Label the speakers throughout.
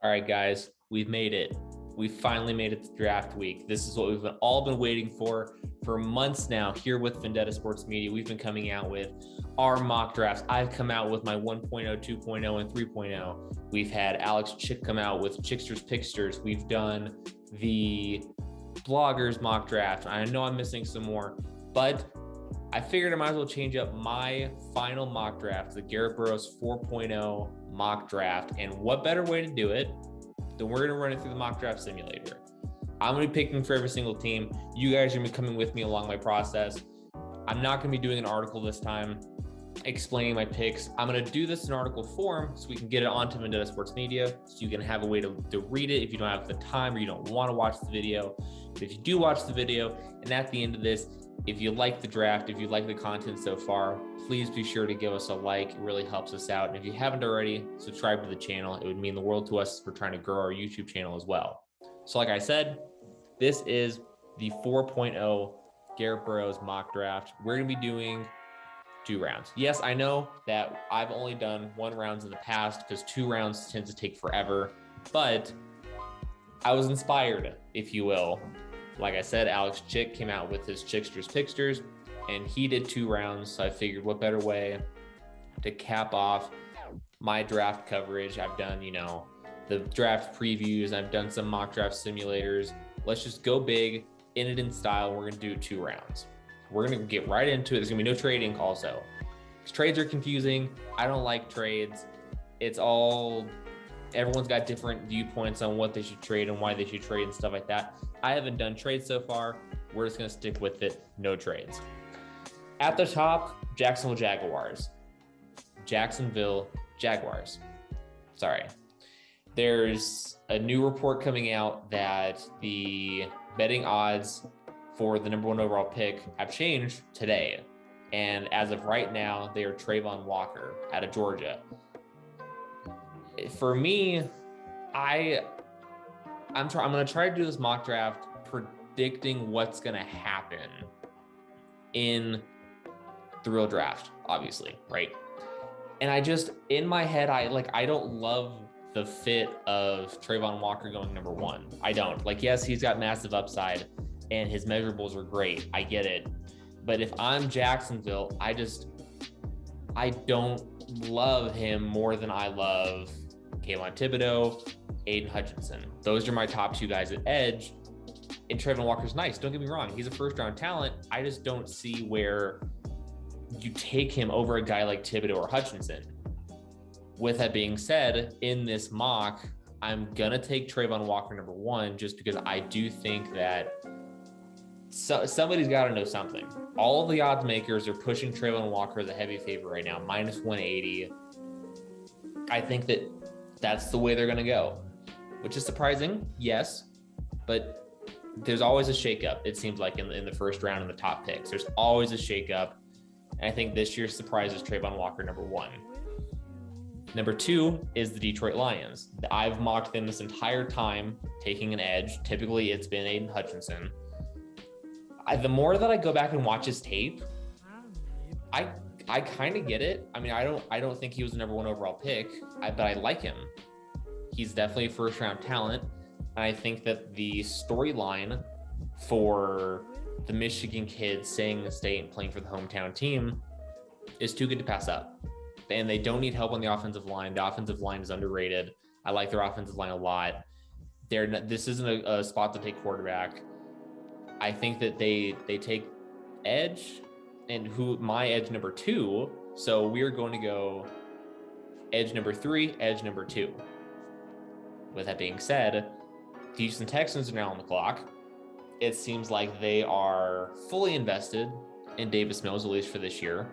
Speaker 1: All right, guys, we've made it. We finally made it to draft week. This is what we've all been waiting for months now here with Vendetta Sports Media. We've been coming out with our mock drafts. I've come out with my 1.0, 2.0, and 3.0. We've had Alex Chick come out with Chicksters Picksters. We've done the bloggers mock draft. I know I'm missing some more, but I figured I might as well change up my final mock draft, the Garrett Burroughs 4.0 mock draft. And what better way to do it than we're going to run it through the mock draft simulator. I'm going to be picking for every single team. You guys are going to be coming with me along my process. I'm not going to be doing an article this time explaining my picks. I'm going to do this in article form so we can get it onto Vendetta Sports Media so you can have a way to read it if you don't have the time or you don't want to watch the video. But if you do watch the video, and at the end of this, if you like the draft, if you like the content so far, please be sure to give us a like. It really helps us out. And if you haven't already, subscribe to the channel. It would mean the world to us. We're trying to grow our YouTube channel as well. So like I said, this is the 4.0 Garrett Burroughs mock draft. We're going to be doing 2 rounds. Yes, I know that I've only done 1 round in the past because 2 rounds tend to take forever, but I was inspired, if you will. Like I said, Alex Chick came out with his Chicksters Picksters, and he did 2 rounds. So I figured what better way to cap off my draft coverage. I've done, the draft previews. I've done some mock draft simulators. Let's just go big, in it in style. We're going to do 2 rounds. We're going to get right into it. There's going to be no trading also. Because trades are confusing. I don't like trades. Everyone's got different viewpoints on what they should trade and why they should trade and stuff like that. I haven't done trades so far. We're just going to stick with it. No trades. At the top, Jacksonville Jaguars. Sorry. There's a new report coming out that the betting odds for the number 1 overall pick have changed today. And as of right now, they are Trayvon Walker out of Georgia. For me, I'm going to try to do this mock draft predicting what's going to happen in the real draft, obviously, right? And in my head, I don't love the fit of Trayvon Walker going number 1. I don't. Yes, he's got massive upside and his measurables are great. I get it. But if I'm Jacksonville, I don't love him more than I love Kayvon Thibodeau, Aiden Hutchinson. Those are my top 2 guys at edge. And Trayvon Walker's nice. Don't get me wrong. He's a first-round talent. I just don't see where you take him over a guy like Thibodeau or Hutchinson. With that being said, in this mock, I'm going to take Trayvon Walker number 1 just because I do think that somebody's got to know something. All of the odds makers are pushing Trayvon Walker as a heavy favorite right now, minus 180. I think that's the way they're going to go, which is surprising, yes, but there's always a shakeup, it seems like, in the first round in the top picks. There's always a shakeup, and I think this year's surprise is Trayvon Walker, number 1. Number 2 is the Detroit Lions. I've mocked them this entire time, taking an edge. Typically, it's been Aiden Hutchinson. The more that I go back and watch his tape, I kind of get it. I mean, I don't think he was the number 1 overall pick, but I like him. He's definitely a first-round talent. And I think that the storyline for the Michigan kids staying in the state and playing for the hometown team is too good to pass up. And they don't need help on the offensive line. The offensive line is underrated. I like their offensive line a lot. This isn't a spot to take quarterback. I think that they take edge, and my edge number 2. So we are going to go edge number 3, edge number 2. With that being said, the Houston Texans are now on the clock. It seems like they are fully invested in Davis Mills, at least for this year.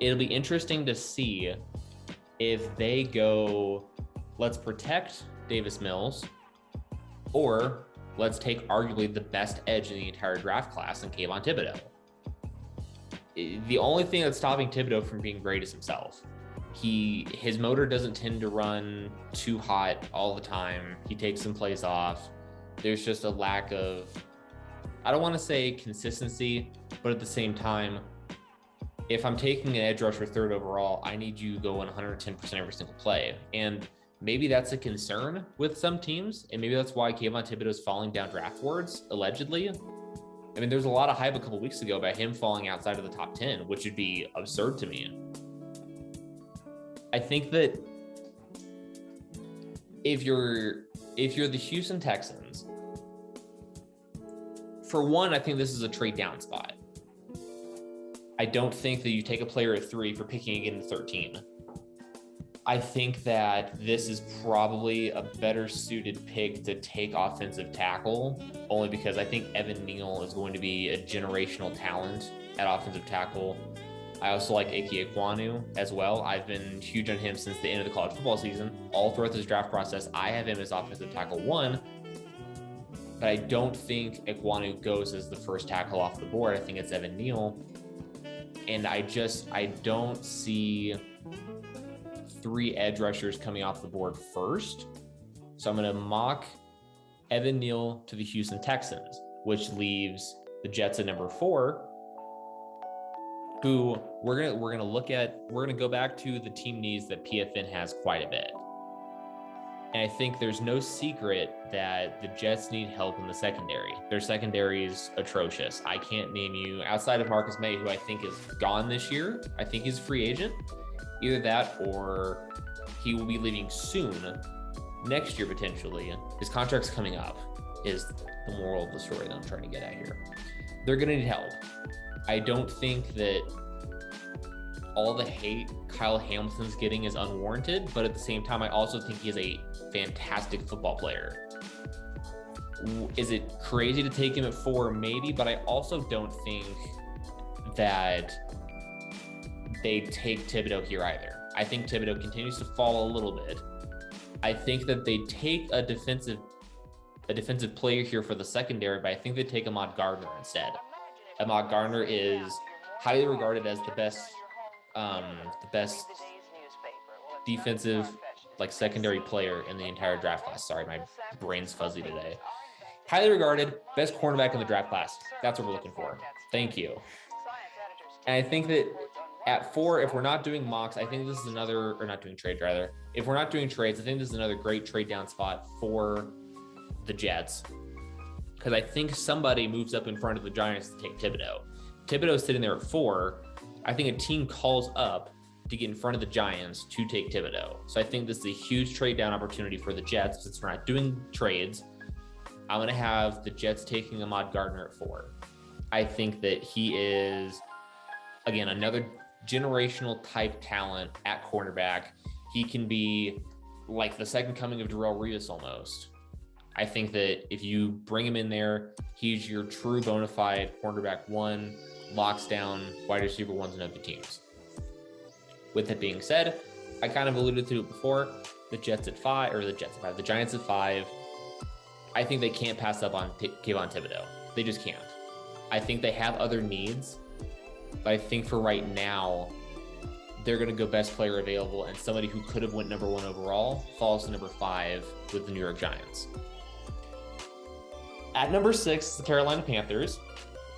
Speaker 1: It'll be interesting to see if they go, let's protect Davis Mills, or let's take arguably the best edge in the entire draft class in Kayvon Thibodeau. The only thing that's stopping Thibodeau from being great is himself. His motor doesn't tend to run too hot all the time. He takes some plays off. There's just a lack of, I don't want to say consistency, but at the same time, if I'm taking an edge rusher 3rd overall, I need you going 110% every single play. And maybe that's a concern with some teams, and maybe that's why Kayvon Thibodeau is falling down draft boards, allegedly. I mean, there's a lot of hype a couple weeks ago about him falling outside of the top 10, which would be absurd to me. I think that if you're the Houston Texans, for one, I think this is a trade down spot. I don't think that you take a player at 3 for picking again at 13. I think that this is probably a better suited pick to take offensive tackle, only because I think Evan Neal is going to be a generational talent at offensive tackle. I also like Ike Ekwonu as well. I've been huge on him since the end of the college football season. All throughout this draft process, I have him as offensive tackle 1, but I don't think Ekwonu goes as the first tackle off the board. I think it's Evan Neal. And I don't see 3 edge rushers coming off the board first. So I'm going to mock Evan Neal to the Houston Texans, which leaves the Jets at number 4, who we're going to go back to the team needs that PFN has quite a bit. And I think there's no secret that the Jets need help in the secondary. Their secondary is atrocious. I can't name you, outside of Marcus May, who I think is gone this year. I think he's a free agent. Either that or he will be leaving soon, next year potentially. His contract's coming up is the moral of the story that I'm trying to get at here. They're going to need help. I don't think that all the hate Kyle Hamilton's getting is unwarranted, but at the same time, I also think he is a fantastic football player. Is it crazy to take him at 4? Maybe, but I also don't think that they take Thibodeau here either. I think Thibodeau continues to fall a little bit. I think that they take a defensive player here for the secondary, but I think they take Ahmad Gardner instead. Ahmad Gardner is highly regarded as the best defensive secondary player in the entire draft class. Sorry, my brain's fuzzy today. Highly regarded, best cornerback in the draft class. That's what we're looking for. Thank you. And I think that at 4, if we're not doing mocks, I think this is another, or not doing trades rather. If we're not doing trades, I think this is another great trade down spot for the Jets. Because I think somebody moves up in front of the Giants to take Thibodeau. Thibodeau's sitting there at 4. I think a team calls up to get in front of the Giants to take Thibodeau. So I think this is a huge trade down opportunity for the Jets. Since we're not doing trades, I'm going to have the Jets taking Ahmad Gardner at 4. I think that he is, again, another generational type talent at cornerback. He can be like the second coming of Darrelle Revis almost. I think that if you bring him in there, he's your true bona fide cornerback 1, locks down wide receiver 1s and other teams. With that being said, I kind of alluded to it before, the Giants at 5. I think they can't pass up on Kayvon Thibodeau. They just can't. I think they have other needs, but I think for right now, they're going to go best player available, and somebody who could have went number 1 overall falls to number 5 with the New York Giants. At number 6, the Carolina Panthers.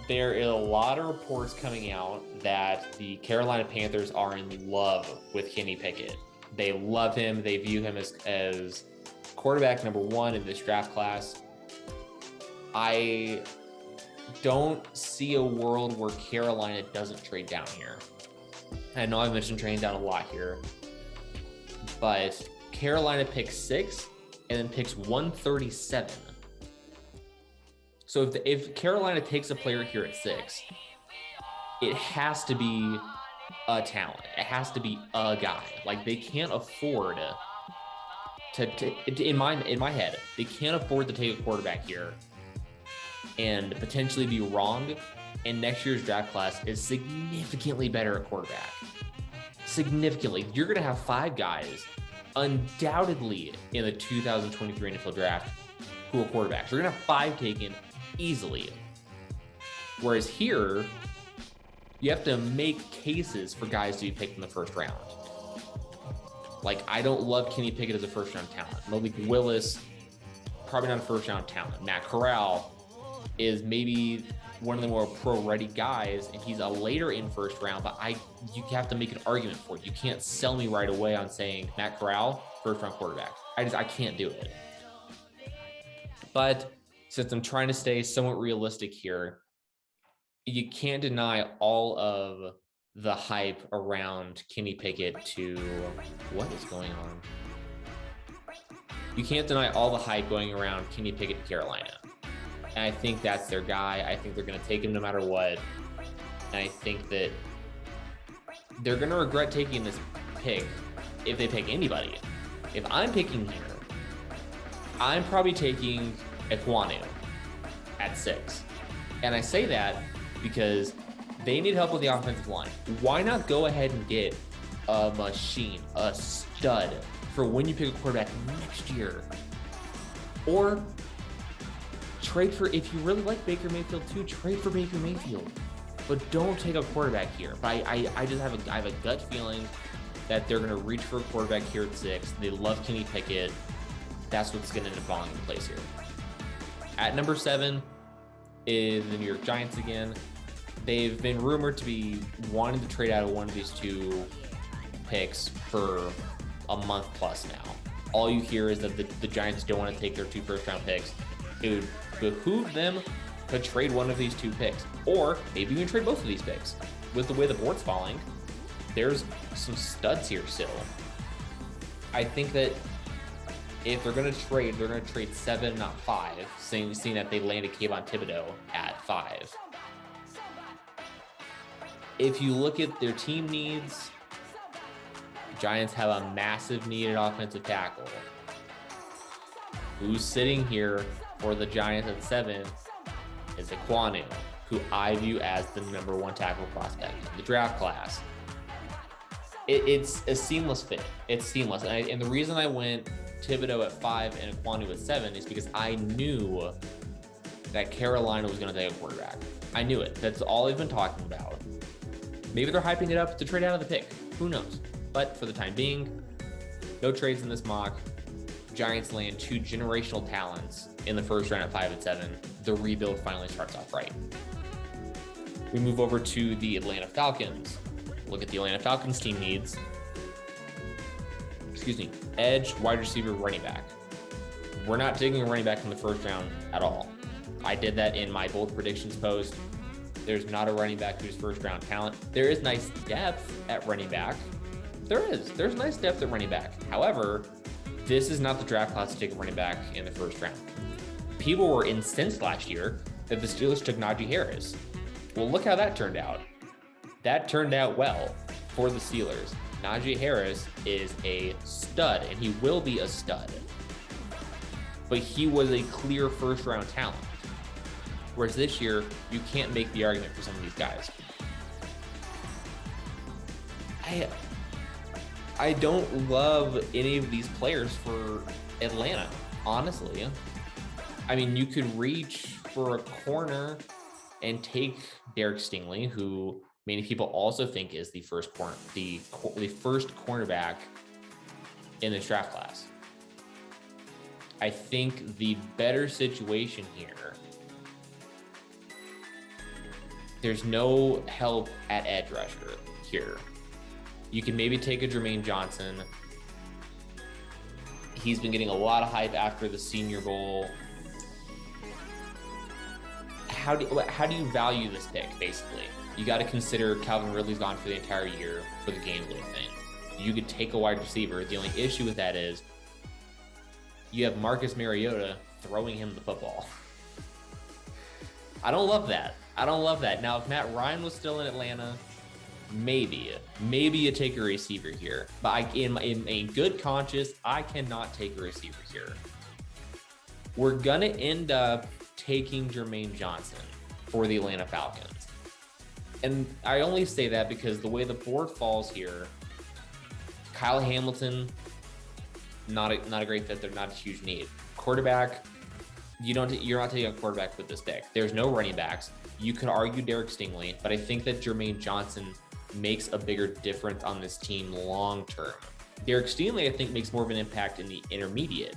Speaker 1: There is a lot of reports coming out that the Carolina Panthers are in love with Kenny Pickett. They love him. They view him as quarterback number 1 in this draft class. I don't see a world where Carolina doesn't trade down here. I know I've mentioned trading down a lot here, but Carolina picks 6 and then picks 137. So if Carolina takes a player here at 6, it has to be a talent. It has to be a guy. Like, they can't afford to in my head, they can't afford to take a quarterback here and potentially be wrong. And next year's draft class is significantly better at quarterback. Significantly. You're going to have 5 guys undoubtedly in the 2023 NFL draft who are quarterbacks. You're going to have 5 taken easily. Whereas here, you have to make cases for guys to be picked in the first round. Like, I don't love Kenny Pickett as a first round talent. Malik Willis, probably not a first round talent. Matt Corral is maybe one of the more pro ready guys, and he's a later in first round, but I you have to make an argument for it. You can't sell me right away on saying Matt Corral, first round quarterback. I can't do it. But since I'm trying to stay somewhat realistic here, you can't deny all of the hype around Kenny Pickett to what is going on? You can't deny all the hype going around Kenny Pickett to Carolina. And I think that's their guy. I think they're going to take him no matter what. And I think that they're going to regret taking this pick if they pick anybody. If I'm picking here, I'm probably taking Ekwonu at 6. And I say that because they need help with the offensive line. Why not go ahead and get a machine, a stud for when you pick a quarterback next year? Or trade for, if you really like Baker Mayfield too, trade for Baker Mayfield. But don't take a quarterback here. But I just have a gut feeling that they're going to reach for a quarterback here at 6. They love Kenny Pickett. That's what's going to end up falling in place here. At number 7 is the New York Giants again. They've been rumored to be wanting to trade out of one of these two picks for a month plus now. All you hear is that the Giants don't want to take their 2 first-round picks. It would behoove them to trade one of these 2 picks, or maybe even trade both of these picks. With the way the board's falling, there's some studs here still. I think that if they're going to trade, they're going to trade 7, not 5, seeing that they landed Kayvon Thibodeau at 5. If you look at their team needs, Giants have a massive need at offensive tackle. Who's sitting here for the Giants at 7 is Ekwonu, who I view as the number 1 tackle prospect in the draft class. It's a seamless fit. It's seamless. And the reason I went Thibodeau at 5 and Ekwonu at 7 is because I knew that Carolina was going to take a quarterback. I knew it. That's all they've been talking about. Maybe they're hyping it up to trade out of the pick. Who knows? But for the time being, no trades in this mock. Giants land 2 generational talents in the first round at 5 and 7. The rebuild finally starts off right. We move over to the Atlanta Falcons. Look at the Atlanta Falcons team needs. Edge, wide receiver, running back. We're not taking a running back in the first round at all. I did that in my bold predictions post. There's not a running back who's first round talent. There is nice depth at running back. There's nice depth at running back. However, this is not the draft class to take a running back in the first round. People were incensed last year that the Steelers took Najee Harris. Well, look how that turned out. That turned out well for the Steelers. Najee Harris is a stud, and he will be a stud. But he was a clear first-round talent. Whereas this year, you can't make the argument for some of these guys. I don't love any of these players for Atlanta, honestly. I mean, you could reach for a corner and take Derek Stingley, who many people also think is the first cornerback in this draft class. I think the better situation here, there's no help at edge rusher here. You can maybe take a Jermaine Johnson. He's been getting a lot of hype after the Senior Bowl. How do you value this pick, basically? You got to consider Calvin Ridley's gone for the entire year for the game load thing. You could take a wide receiver. The only issue with that is you have Marcus Mariota throwing him the football. I don't love that. Now, if Matt Ryan was still in Atlanta, maybe you take a receiver here. But in a good conscience, I cannot take a receiver here. We're going to end up taking Jermaine Johnson for the Atlanta Falcons. And I only say that because the way the board falls here, Kyle Hamilton, not a great fit. They're not a huge need. Quarterback, you're not taking a quarterback with this pick. There's no running backs. You could argue Derek Stingley, but I think that Jermaine Johnson makes a bigger difference on this team long term. Derek Stingley, I think, makes more of an impact in the intermediate.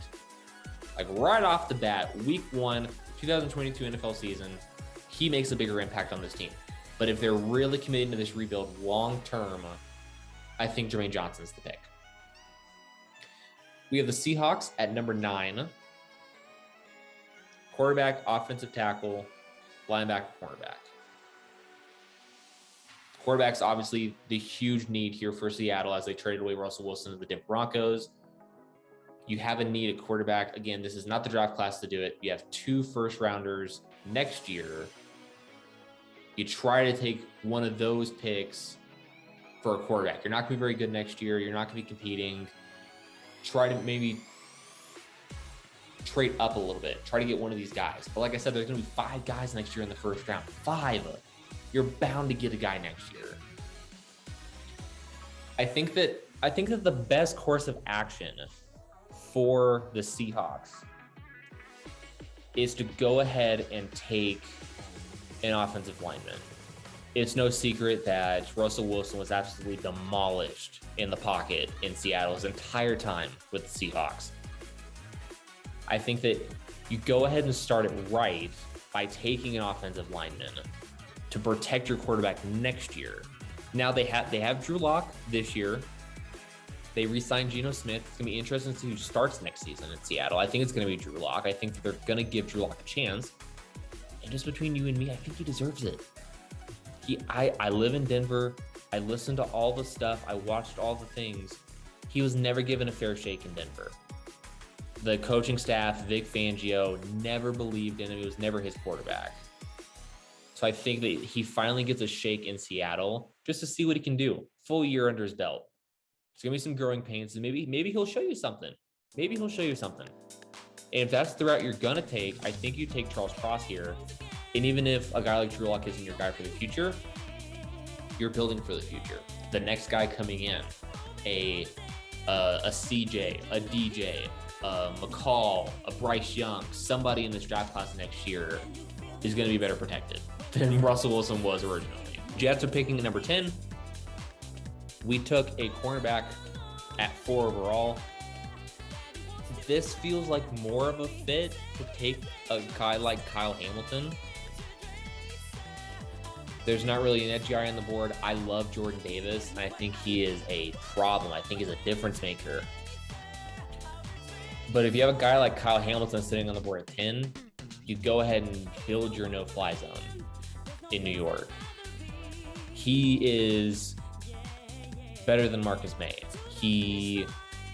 Speaker 1: Like right off the bat, week 1, 2022 NFL season, he makes a bigger impact on this team. But if they're really committing to this rebuild long term, I think Jermaine Johnson's the pick. We have the Seahawks at number 9. Quarterback, offensive tackle, linebacker, cornerback. Quarterback's obviously the huge need here for Seattle as they traded away Russell Wilson to the Denver Broncos. You have a need at quarterback. Again, this is not the draft class to do it. You have 2 first-rounders next year. You try to take one of those picks for a quarterback. You're not going to be very good next year. You're not going to be competing. Try to maybe trade up a little bit. Try to get one of these guys. But like I said, there's going to be 5 guys next year in the first round. 5. You're bound to get a guy next year. I think that the best course of action for the Seahawks is to go ahead and take an offensive lineman. It's no secret that Russell Wilson was absolutely demolished in the pocket in Seattle his entire time with the Seahawks. I think that you go ahead and start it right by taking an offensive lineman to protect your quarterback next year. Now they have Drew Lock this year. They re-signed Geno Smith. It's going to be interesting to see who starts next season in Seattle. I think it's going to be Drew Lock. I think that they're going to give Drew Lock a chance. And just between you and me, I think he deserves it. I live in Denver. I listened to all the stuff. I watched all the things. He was never given a fair shake in Denver. The coaching staff, Vic Fangio, never believed in him. He was never his quarterback. So I think that he finally gets a shake in Seattle just to see what he can do. Full year under his belt. It's going to be some growing pains. And maybe he'll show you something. And if that's the route you're going to take, I think you take Charles Cross here. And even if a guy like Drew Lock isn't your guy for the future, you're building for the future. The next guy coming in, a CJ, a DJ, a McCall, a Bryce Young, somebody in this draft class next year is going to be better protected than Russell Wilson was originally. Jets are picking at number 10. We took a cornerback at 4 overall. This feels like more of a fit to take a guy like Kyle Hamilton. There's not really an edge guy on the board. I love Jordan Davis, and I think he is a problem. I think he's a difference maker. But if you have a guy like Kyle Hamilton sitting on the board at 10, you go ahead and build your no-fly zone in New York. He is better than Marcus May. He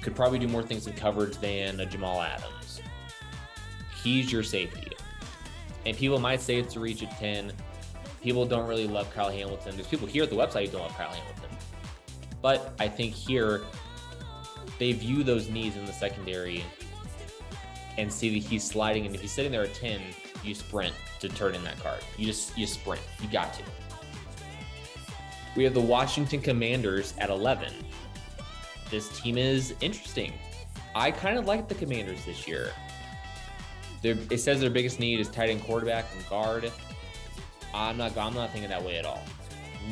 Speaker 1: could probably do more things in coverage than a Jamal Adams. He's your safety. And people might say it's a reach at 10. People don't really love Kyle Hamilton. There's people here at the website who don't love Kyle Hamilton. But I think here, they view those needs in the secondary and see that he's sliding. And if he's sitting there at 10, you sprint to turn in that card. You sprint. You got to. We have the Washington Commanders at 11. This team is interesting. I kind of like the Commanders this year. It says their biggest need is tight end, quarterback, and guard. I'm not thinking that way at all.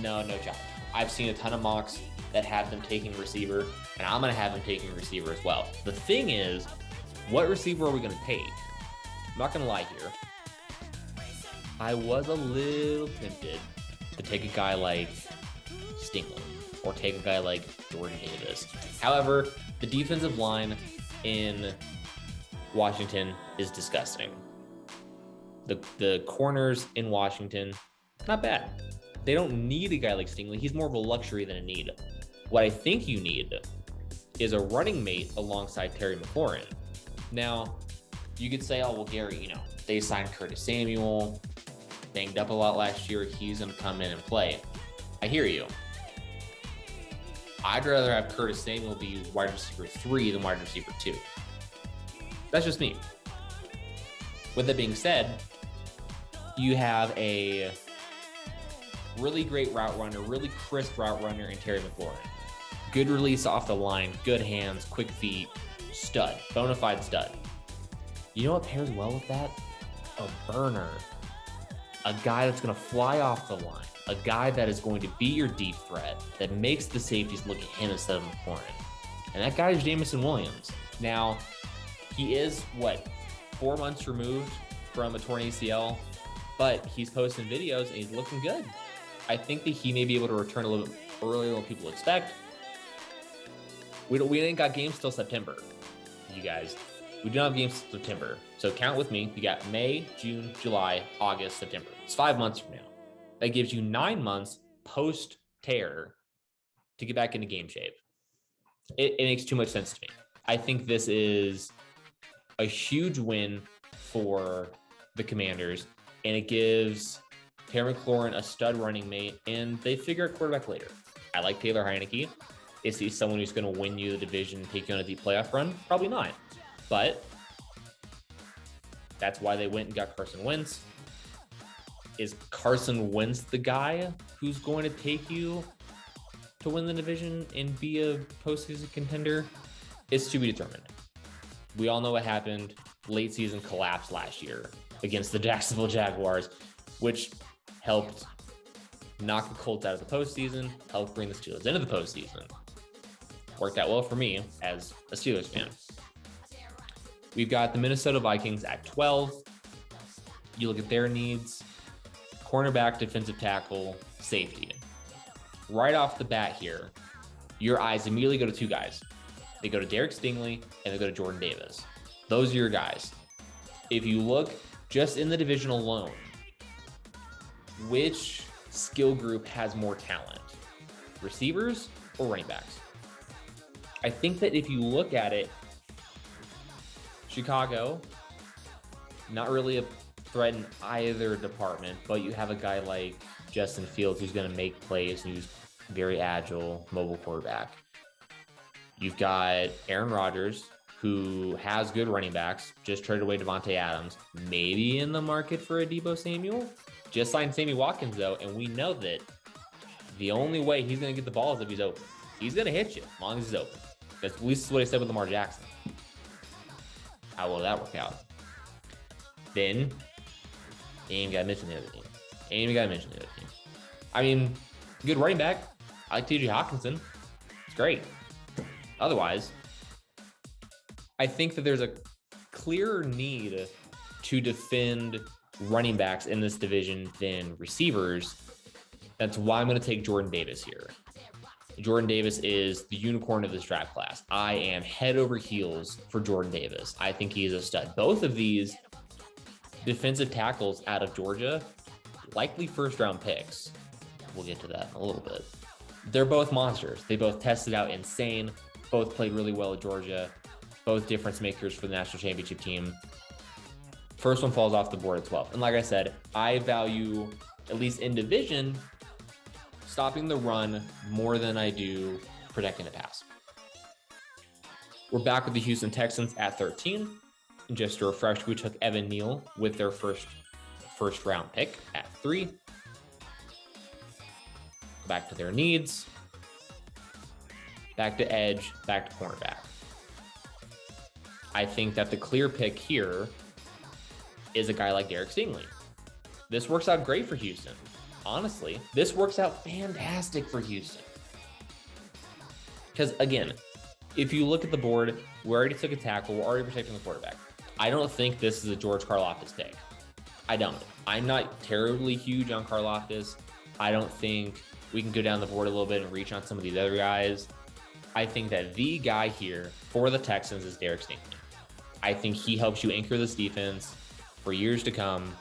Speaker 1: No job. I've seen a ton of mocks that have them taking receiver, and I'm going to have them taking receiver as well. The thing is, what receiver are we going to take? I'm not going to lie here. I was a little tempted to take a guy like Stingley or take a guy like Jordan Davis. However, the defensive line in Washington is disgusting. The corners in Washington, not bad. They don't need a guy like Stingley. He's more of a luxury than a need. What I think you need is a running mate alongside Terry McLaurin. Now, you could say, oh, well, Gary, they signed Curtis Samuel, banged up a lot last year. He's going to come in and play. I hear you. I'd rather have Curtis Samuel be wide receiver 3 than wide receiver 2. That's just me. With that being said, you have a really great route runner, really crisp route runner in Terry McLaurin. Good release off the line, good hands, quick feet, stud, bona fide stud. You know what pairs well with that? A burner. A guy that's going to fly off the line. A guy that is going to be your deep threat, that makes the safeties look at him instead of McLaurin. And that guy is Jamison Williams. Now, he is, 4 months removed from a torn ACL, but he's posting videos and he's looking good. I think that he may be able to return a little bit earlier than people expect. We ain't got games till September, you guys. We do not have games till September. So count with me. You got May, June, July, August, September. It's 5 months from now. That gives you 9 months post-tear to get back into game shape. It makes too much sense to me. I think this is a huge win for the Commanders, and it gives Terry McLaurin a stud running mate, and they figure out quarterback later. I like Taylor Heineke. Is he someone who's going to win you the division and take you on a deep playoff run? Probably not. But that's why they went and got Carson Wentz. Is Carson Wentz the guy who's going to take you to win the division and be a postseason contender? It's to be determined. We all know what happened. Late season collapse last year against the Jacksonville Jaguars, which helped knock the Colts out of the postseason, helped bring the Steelers into the postseason. Worked out well for me as a Steelers fan. We've got the Minnesota Vikings at 12. You look at their needs: cornerback, defensive tackle, safety. Right off the bat here, your eyes immediately go to two guys. They go to Derek Stingley and they go to Jordan Davis. Those are your guys. If you look just in the division alone, which skill group has more talent? Receivers or running backs? I think that if you look at it, Chicago, not really a threat in either department, but you have a guy like Justin Fields who's going to make plays, who's very agile, mobile quarterback. You've got Aaron Rodgers, who has good running backs, just traded away Devontae Adams, maybe in the market for a Deebo Samuel. Just signed Sammy Watkins, though, and we know that the only way he's going to get the ball is if he's open. He's going to hit you as long as he's open. That's at least what I said with Lamar Jackson. How will that work out? Then, ain't got to mention the other team. I mean, good running back. I like TJ Hawkinson. It's great. Otherwise, I think that there's a clearer need to defend running backs in this division than receivers. That's why I'm going to take Jordan Davis here. Jordan Davis is the unicorn of this draft class. I am head over heels for Jordan Davis. I think he is a stud. Both of these defensive tackles out of Georgia, likely first-round picks. We'll get to that in a little bit. They're both monsters. They both tested out insane. Both played really well at Georgia. Both difference makers for the national championship team. First one falls off the board at 12. And like I said, I value, at least in division, stopping the run more than I do protecting the pass. We're back with the Houston Texans at 13. Just to refresh, we took Evan Neal with their first round pick at 3. Back to their needs. Back to edge, back to cornerback. I think that the clear pick here is a guy like Derek Stingley. This works out great for Houston. Honestly, this works out fantastic for Houston. Because again, if you look at the board, we already took a tackle, we're already protecting the quarterback. I don't think this is a George Karlaftis pick. I don't. I'm not terribly huge on Karlaftis. I don't think we can go down the board a little bit and reach on some of these other guys. I think that the guy here for the Texans is Derek Stingley. I think he helps you anchor this defense for years to come,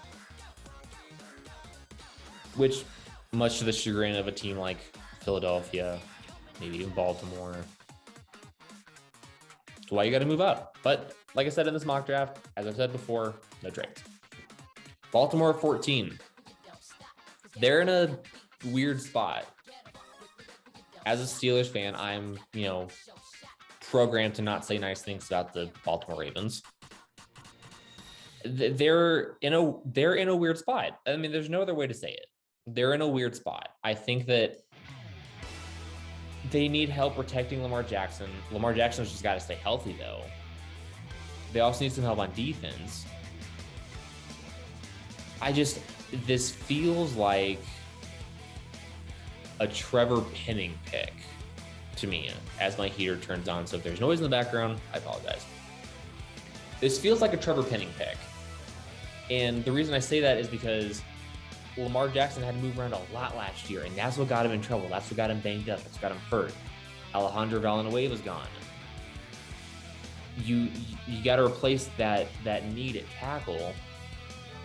Speaker 1: which, much to the chagrin of a team like Philadelphia, maybe even Baltimore, that's why you got to move up. But like I said in this mock draft, as I've said before, no trades. Baltimore 14. They're in a weird spot. As a Steelers fan, I'm, programmed to not say nice things about the Baltimore Ravens. They're in a weird spot. I mean, there's no other way to say it. They're in a weird spot. I think that they need help protecting Lamar Jackson. Lamar Jackson's just got to stay healthy, though. They also need some help on defense. This feels like a Trevor Penning pick to me as my heater turns on. So if there's noise in the background, I apologize. This feels like a Trevor Penning pick. And the reason I say that is because Lamar Jackson had to move around a lot last year, and that's what got him in trouble. That's what got him banged up. That's what got him hurt. Alejandro Villanueva was gone. You got to replace that need at tackle.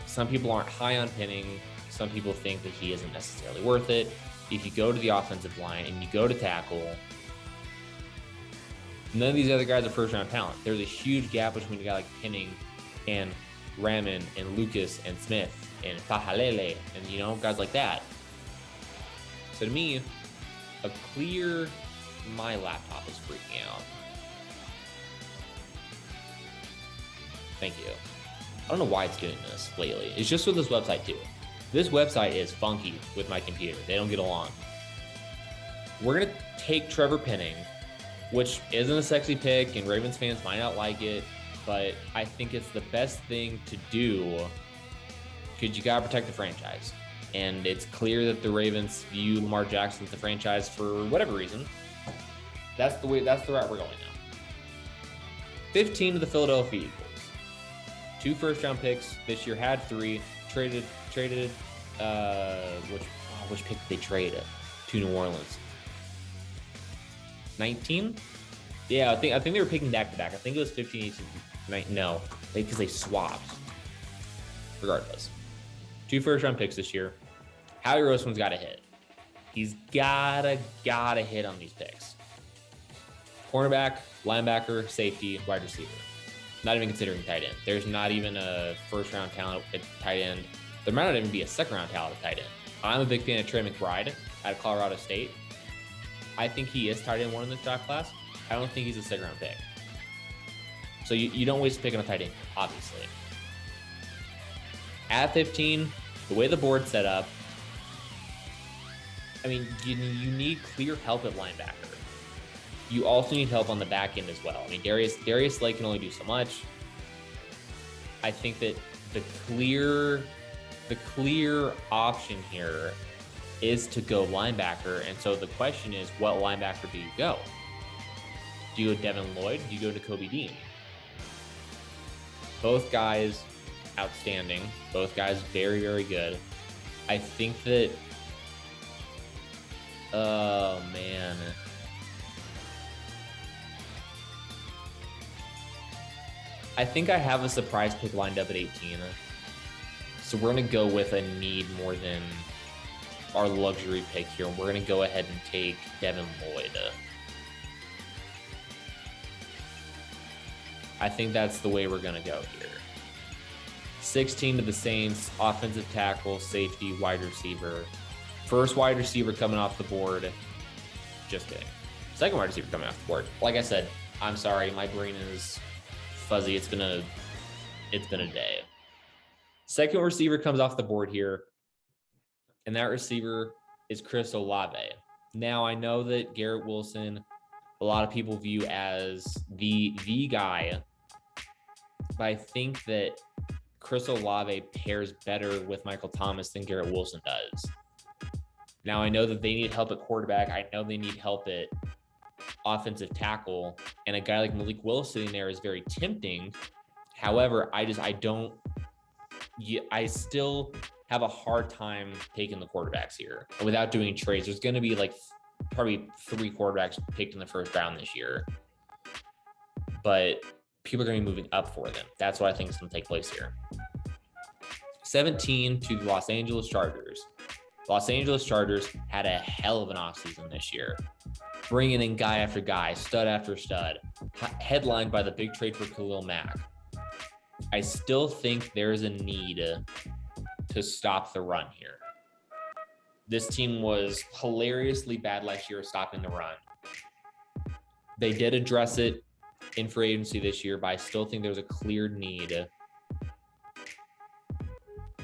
Speaker 1: Some people aren't high on Penning. Some people think that he isn't necessarily worth it. If you go to the offensive line and you go to tackle, none of these other guys are first-round talent. There's a huge gap between a guy like Penning and Raman and Lucas and Smith and Pahalele and, guys like that. So to me, my laptop is freaking out. Thank you. I don't know why it's doing this lately. It's just with this website too. This website is funky with my computer. They don't get along. We're going to take Trevor Penning, which isn't a sexy pick, and Ravens fans might not like it, but I think it's the best thing to do because you got to protect the franchise. And it's clear that the Ravens view Lamar Jackson as the franchise for whatever reason. That's the route we're going now. 15 to the Philadelphia Eagles. 2 first-round picks this year, had 3, traded, which pick did they trade to New Orleans? 19? Yeah, I think they were picking back-to-back. I think it was 15, 18, no, because they swapped. Regardless. 2 first-round picks this year. Howie Roseman's got to hit. He's gotta hit on these picks. Cornerback, linebacker, safety, wide receiver. Not even considering tight end. There's not even a first-round talent at tight end. There might not even be a second-round talent at tight end. I'm a big fan of Trey McBride out of Colorado State. I think he is tight end 1 in this draft class. I don't think he's a second-round pick. So you don't waste a pick on a tight end, obviously. At 15, the way the board's set up, I mean, you need clear help at linebacker. You also need help on the back end as well. I mean, Darius Slay can only do so much. I think that the clear option here is to go linebacker. And so the question is, what linebacker do you go? Do you go Devin Lloyd? Do you go to Kobe Dean? Both guys outstanding. Both guys very, very good. I think that, oh man. I think I have a surprise pick lined up at 18. So we're going to go with a need more than our luxury pick here. We're going to go ahead and take Devin Lloyd. I think that's the way we're going to go here. 16 to the Saints, offensive tackle, safety, wide receiver. First wide receiver coming off the board. Just kidding. Second wide receiver coming off the board. Like I said, I'm sorry, my brain is fuzzy. It's been a day. Second receiver comes off the board here, and that receiver is Chris Olave. Now, I know that Garrett Wilson, a lot of people view as the guy, but I think that Chris Olave pairs better with Michael Thomas than Garrett Wilson does. Now, I know that they need help at quarterback. I know they need help at offensive tackle, and a guy like Malik Willis sitting there is very tempting. However, I still have a hard time taking the quarterbacks here without doing trades. There's going to be like probably 3 quarterbacks picked in the first round this year, but people are going to be moving up for them. That's what I think is going to take place here. 17 to the Los Angeles Chargers. Los Angeles Chargers had a hell of an offseason this year, bringing in guy after guy, stud after stud, headlined by the big trade for Khalil Mack. I still think there's a need to stop the run here. This team was hilariously bad last year at stopping the run. They did address it in free agency this year, but I still think there's a clear need.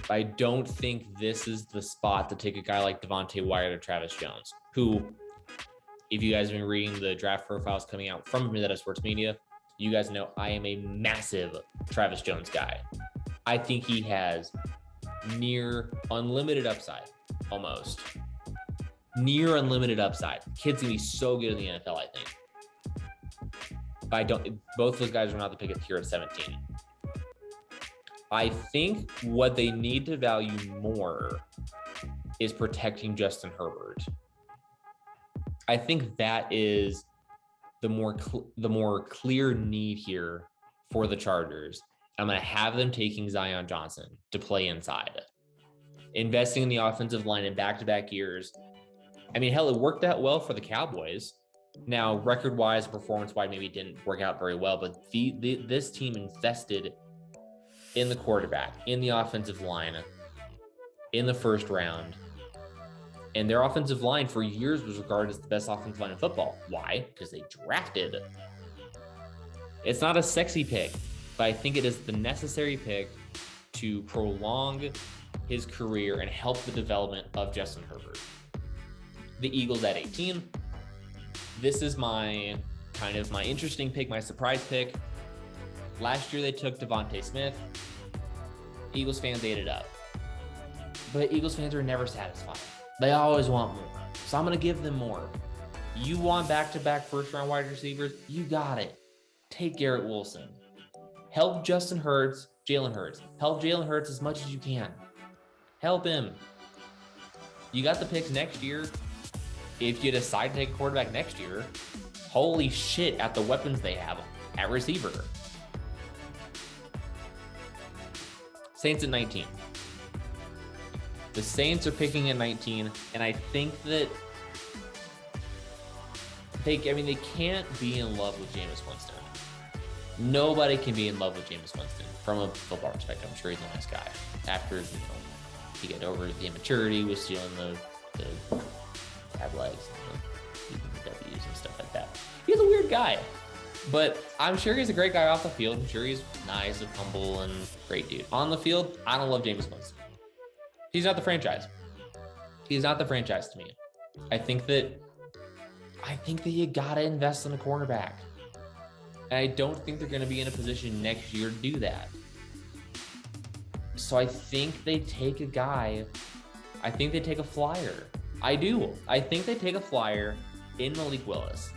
Speaker 1: I don't think this is the spot to take a guy like Devontae Wyatt or Travis Jones, who, if you guys have been reading the draft profiles coming out from Minnesota Sports Media, you guys know I am a massive Travis Jones guy. I think he has near unlimited upside, almost. Near unlimited upside. Kid's gonna be so good in the NFL, I think. But both those guys are not the pick here at 17. I think what they need to value more is protecting Justin Herbert. I think that is the more clear need here for the Chargers. I'm going to have them taking Zion Johnson to play inside, investing in the offensive line in back-to-back years. I mean, hell, it worked out well for the Cowboys. Now, record-wise, performance-wise, maybe it didn't work out very well, but this team invested in the quarterback, in the offensive line, in the first round. And their offensive line for years was regarded as the best offensive line in football. Why? Because they drafted. It's not a sexy pick, but I think it is the necessary pick to prolong his career and help the development of Justin Herbert. The Eagles at 18. This is my interesting pick, my surprise pick. Last year they took Devontae Smith. Eagles fans ate it up. But Eagles fans are never satisfied. They always want more. So I'm going to give them more. You want back-to-back first-round wide receivers? You got it. Take Garrett Wilson. Help Jalen Hurts. Help Jalen Hurts as much as you can. Help him. You got the picks next year. If you decide to take a quarterback next year, holy shit at the weapons they have at receiver. Saints at 19. The Saints are picking at 19, and I think that they can't be in love with Jameis Winston. Nobody can be in love with Jameis Winston from a football perspective. I'm sure he's a nice guy. After he got over the immaturity with stealing the crab legs and the W's and stuff like that. He's a weird guy, but I'm sure he's a great guy off the field. I'm sure he's nice and humble and great dude. On the field, I don't love Jameis Winston. He's not the franchise. He's not the franchise to me. I think that you gotta invest in a cornerback. And I don't think they're gonna be in a position next year to do that. So I think they take a guy. I think they take a flyer. I do. I think they take a flyer in Malik Willis.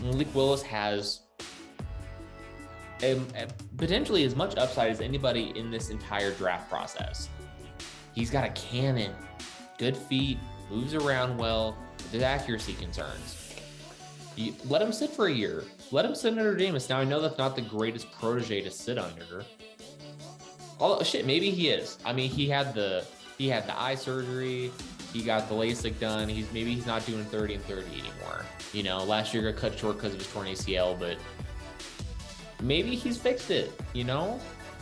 Speaker 1: Malik Willis has potentially as much upside as anybody in this entire draft process. He's got a cannon, good feet, moves around well, with his accuracy concerns. Let him sit for a year. Let him sit under Jameis. Now, I know that's not the greatest protege to sit under. Oh, shit, maybe he is. I mean, he had the eye surgery. He got the LASIK done. Maybe he's not doing 30 and 30 anymore. Last year got cut short because of his torn ACL, but maybe he's fixed it,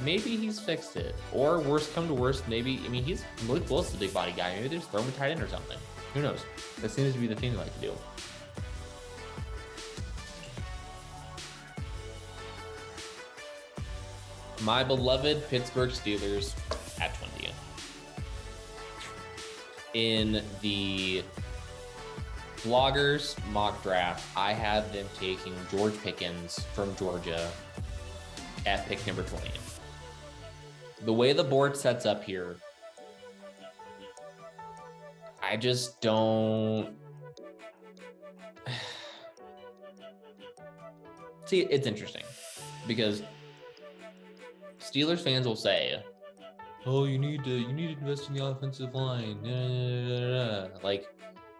Speaker 1: Maybe he's fixed it. Or worst come to worst, he's Malik Willis is a big body guy. Maybe they just throw him a tight end or something. Who knows? That seems to be the thing they like to do. My beloved Pittsburgh Steelers at 20. In the bloggers mock draft, I have them taking George Pickens from Georgia at pick number 20. The way the board sets up here, I just don't see. It's interesting because Steelers fans will say, "Oh, you need to invest in the offensive line."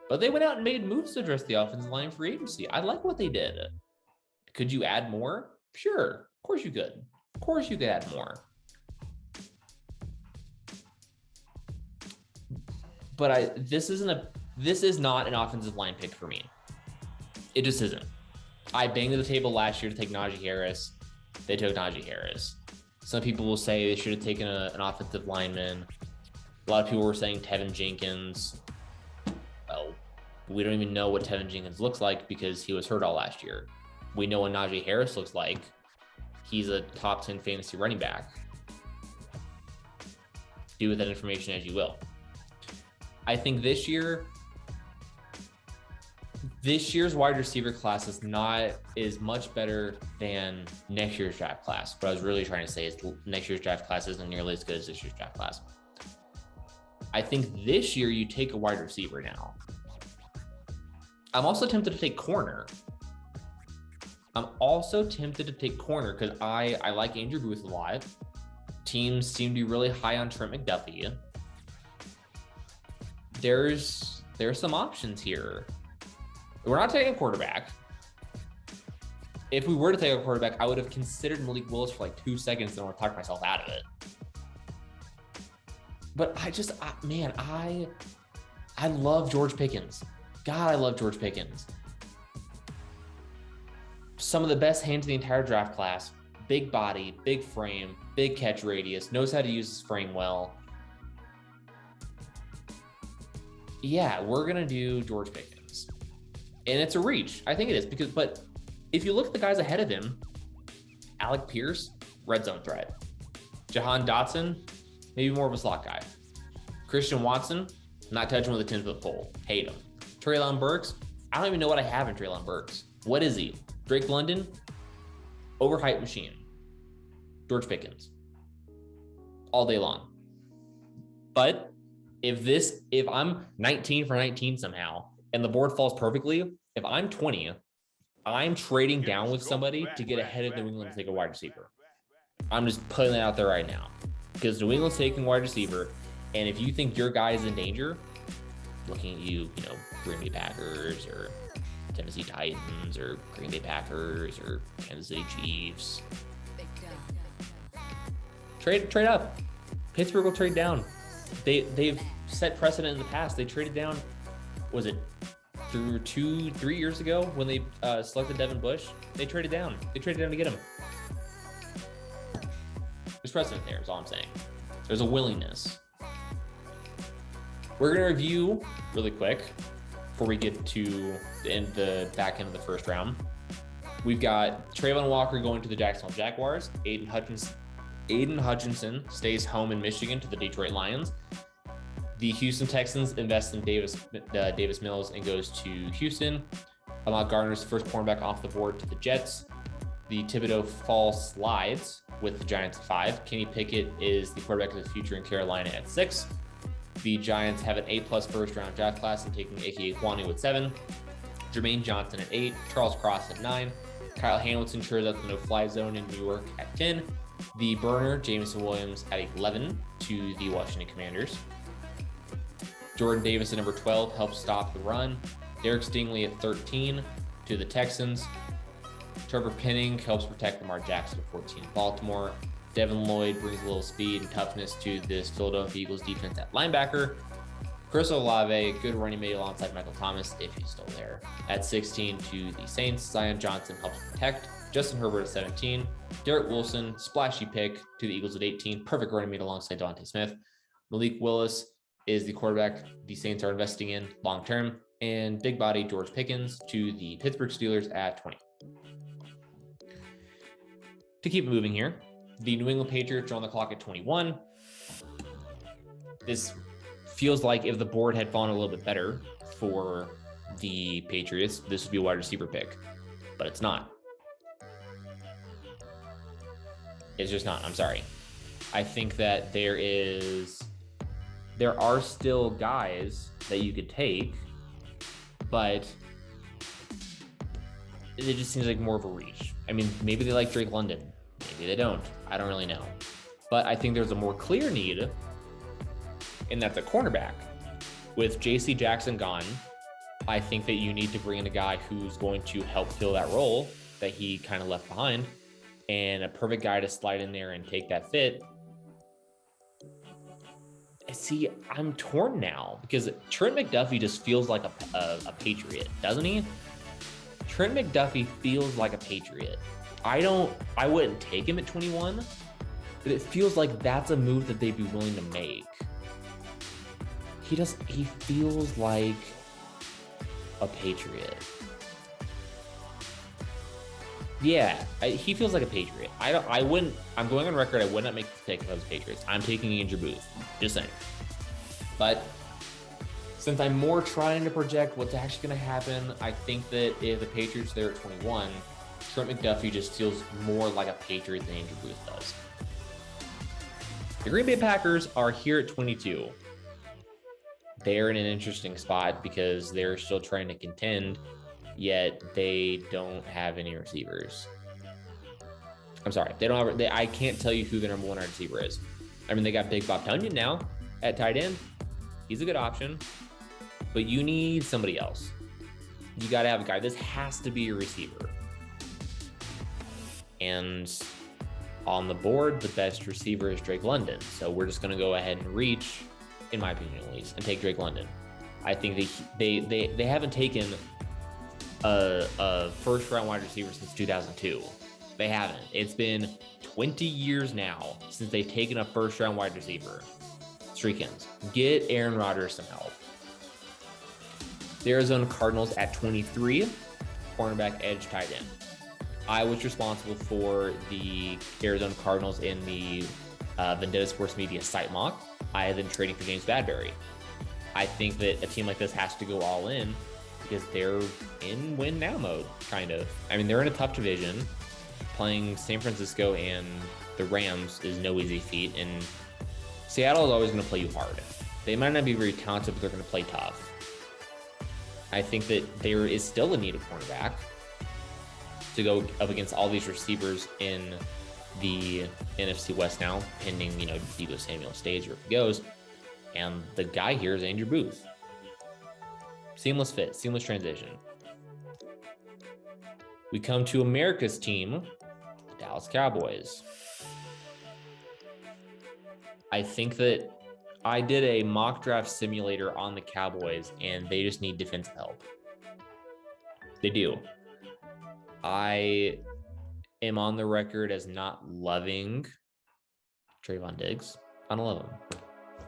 Speaker 1: But they went out and made moves to address the offensive line free agency. I like what they did. Could you add more? Sure, of course you could. Of course you could add more. But this is not an offensive line pick for me. It just isn't. I banged the table last year to take Najee Harris. They took Najee Harris. Some people will say they should have taken an offensive lineman. A lot of people were saying Tevin Jenkins. Well, we don't even know what Tevin Jenkins looks like because he was hurt all last year. We know what Najee Harris looks like. He's a top 10 fantasy running back. Do with that information as you will. I think this year's wide receiver class is much better than next year's draft class. What I was really trying to say is next year's draft class isn't nearly as good as this year's draft class. I think this year you take a wide receiver now. I'm also tempted to take corner. because I like Andrew Booth a lot. teams seem to be really high on Trent McDuffie. There's some options here. We're not taking a quarterback. If we were to take a quarterback, I would have considered Malik Willis for like 2 seconds and I would talk myself out of it. But I love George Pickens. God, I love George Pickens. Some of the best hands in the entire draft class. Big body, big frame, big catch radius, knows how to use his frame well. Yeah, we're going to do George Pickens. And it's a reach. I think it is but if you look at the guys ahead of him, Alec Pierce, red zone threat. Jahan Dotson, maybe more of a slot guy. Christian Watson, not touching with a 10-foot pole. Hate him. Treylon Burks, I don't even know what I have in Treylon Burks. What is he? Drake London, overhyped machine. George Pickens, all day long. But if I'm 19 for 19 somehow and the board falls perfectly, if I'm 20, I'm trading down with somebody to get ahead of New England to take a wide receiver. I'm just putting that out there right now because New England's taking wide receiver. And if you think your guy is in danger, looking at you know, Green Bay Packers or Tennessee Titans or Green Bay Packers or Kansas City Chiefs, trade up. Pittsburgh will trade down. They've set precedent in the past. They traded down, was it through 2-3 years ago when they selected Devin Bush? They traded down. They traded down to get him. There's precedent there is all I'm saying. There's a willingness. We're going to review really quick before we get to the back end of the first round. We've got Trayvon Walker going to the Jacksonville Jaguars. Aiden Hutchinson stays home in Michigan to the Detroit Lions. The Houston Texans invest in Davis Mills and goes to Houston. Ahmad Gardner's first cornerback off the board to the Jets. The Thibodeau fall slides with the Giants at 5. Kenny Pickett is the quarterback of the future in Carolina at 6. The Giants have an A+ first-round draft class and taking A.K.A. Kwani with 7. Jermaine Johnson at 8. Charles Cross at 9. Kyle Hamilton shows up the no-fly zone in New York at 10. The burner, Jamison Williams, at 11 to the Washington Commanders. Jordan Davis at number 12 helps stop the run. Derek Stingley at 13 to the Texans. Trevor Penning helps protect Lamar Jackson at 14 in Baltimore. Devin Lloyd brings a little speed and toughness to this Philadelphia Eagles defense at linebacker. Chris Olave, good running mate alongside Michael Thomas, if he's still there. At 16 to the Saints, Zion Johnson helps protect. Justin Herbert at 17. Derek Wilson, splashy pick to the Eagles at 18. Perfect running mate alongside Devontae Smith. Malik Willis is the quarterback the Saints are investing in long-term. And big body George Pickens to the Pittsburgh Steelers at 20. To keep moving here, the New England Patriots are on the clock at 21. This feels like if the board had fallen a little bit better for the Patriots, this would be a wide receiver pick, but it's not. It's just not. I'm sorry. I think that there are still guys that you could take, but it just seems like more of a reach. I mean, maybe they like Drake London. Maybe they don't. I don't really know. But I think there's a more clear need, and that's a cornerback. With J.C. Jackson gone, I think that you need to bring in a guy who's going to help fill that role that he kind of left behind, and a perfect guy to slide in there and take that fit. See, I'm torn now because Trent McDuffie just feels like a Patriot, doesn't he? Trent McDuffie feels like a Patriot. I wouldn't take him at 21, but it feels like that's a move that they'd be willing to make. He feels like a Patriot. Yeah, he feels like a Patriot. I'm going on record, I would not make this pick if I was Patriots. I'm taking Andrew Booth, just saying. But since I'm more trying to project what's actually going to happen, I think that if the Patriots are there at 21, Trent McDuffie just feels more like a Patriot than Andrew Booth does. The Green Bay Packers are here at 22. They're in an interesting spot because they're still trying to contend, yet they don't have any receivers. I'm sorry. They don't have, I can't tell you who the number one wide receiver is. I mean, they got Big Bob Tonyan now at tight end. He's a good option, but you need somebody else. You got to have a guy. This has to be your receiver. And on the board, the best receiver is Drake London. So we're just going to go ahead and reach, in my opinion at least, and take Drake London. I think they haven't taken a first round wide receiver since 2002. They haven't. It's been 20 years now since they've taken a first round wide receiver. Streakins, get Aaron Rodgers some help. The Arizona Cardinals at 23, cornerback, edge, tight end. I was responsible for the Arizona Cardinals in the Vendetta Sports Media site mock. I have them trading for James Bradbury. I think that a team like this has to go all in because they're in win now mode, kind of. I mean, they're in a tough division. Playing San Francisco and the Rams is no easy feat, and Seattle is always going to play you hard. They might not be very talented, but they're going to play tough. I think that there is still a need of cornerback to go up against all these receivers in the NFC West now, pending, Deebo Samuel stage or if he goes. And the guy here is Andrew Booth. Seamless fit, seamless transition. We come to America's team, the Dallas Cowboys. I think that I did a mock draft simulator on the Cowboys, and they just need defensive help. They do. I am on the record as not loving Trayvon Diggs. I don't love him.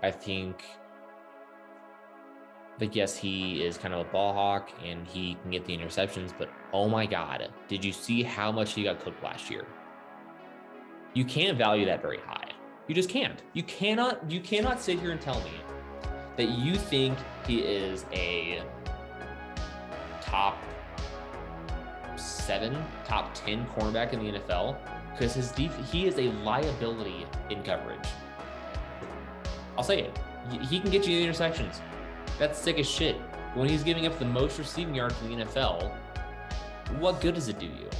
Speaker 1: I think that, yes, he is kind of a ball hawk and he can get the interceptions, but oh my God, did you see how much he got cooked last year? You can't value that very high. You just can't. You cannot sit here and tell me that you think he is a top 7, top 10 cornerback in the NFL, because he is a liability in coverage. I'll say it. He can get you the intersections. That's sick as shit. When he's giving up the most receiving yards in the NFL, what good does it do you?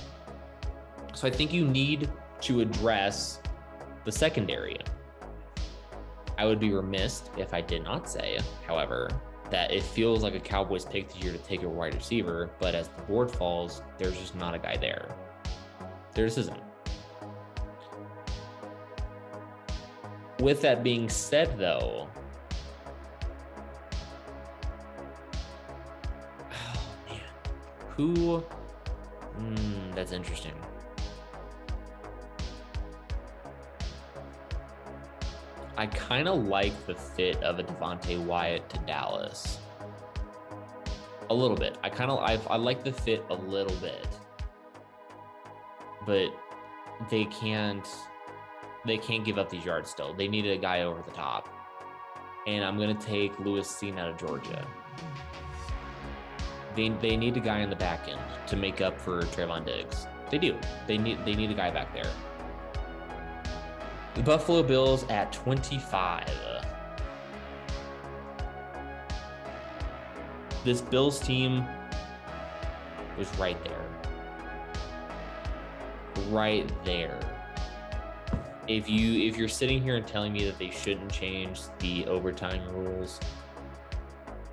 Speaker 1: So I think you need to address the secondary. I would be remiss if I did not say, however, that it feels like a Cowboys pick this year to take a wide receiver, but as the board falls, there's just not a guy there. There just isn't. With that being said, though, oh man, who? That's interesting. I kind of like the fit of a Devontae Wyatt to Dallas. A little bit. I like the fit a little bit. But they can't give up these yards still. They needed a guy over the top. And I'm going to take Lewis Cine out of Georgia. They need a guy in the back end to make up for Trayvon Diggs. They do. They need a guy back there. The Buffalo Bills at 25. This Bills team was right there. Right there. If you're sitting here and telling me that they shouldn't change the overtime rules,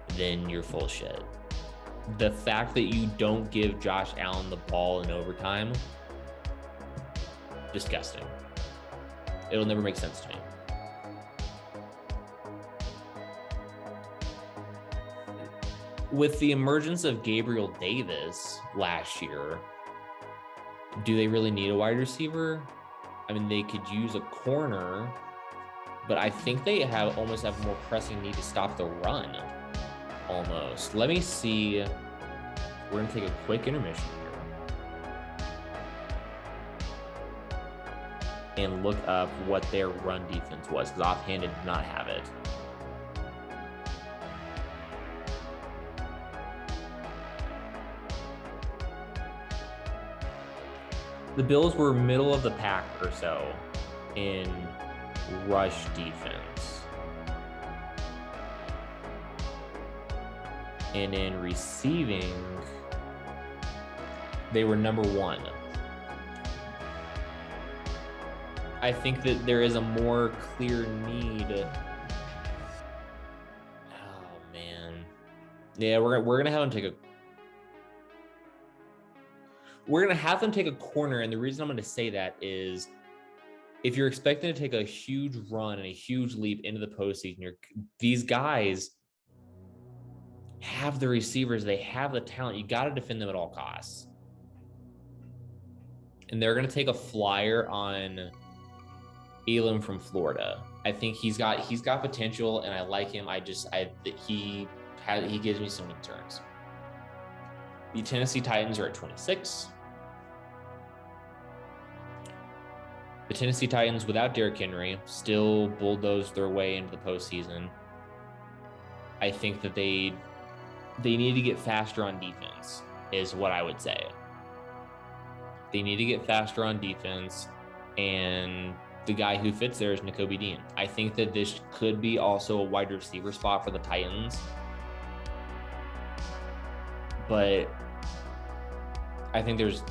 Speaker 1: then you're full shit. The fact that you don't give Josh Allen the ball in overtime, disgusting. It'll never make sense to me. With the emergence of Gabriel Davis last year, do they really need a wide receiver? I mean, they could use a corner, but I think they almost have a more pressing need to stop the run. Almost. Let me see. We're going to take a quick intermission here and look up what their run defense was, because offhand I did not have it. The Bills were middle of the pack or so in rush defense. And in receiving, they were number 1. I think that there is a more clear need. Oh man, yeah, we're gonna have them take a corner, and the reason I'm going to say that is, if you're expecting to take a huge run and a huge leap into the postseason, these guys have the receivers, they have the talent. You got to defend them at all costs. And they're going to take a flyer on Elam from Florida. I think he's got potential, and I like him. He gives me some concerns. The Tennessee Titans are at 26. The Tennessee Titans, without Derrick Henry, still bulldoze their way into the postseason. I think that they need to get faster on defense, is what I would say. They need to get faster on defense, and the guy who fits there is Nakobe Dean. I think that this could be also a wide receiver spot for the Titans, but I think there's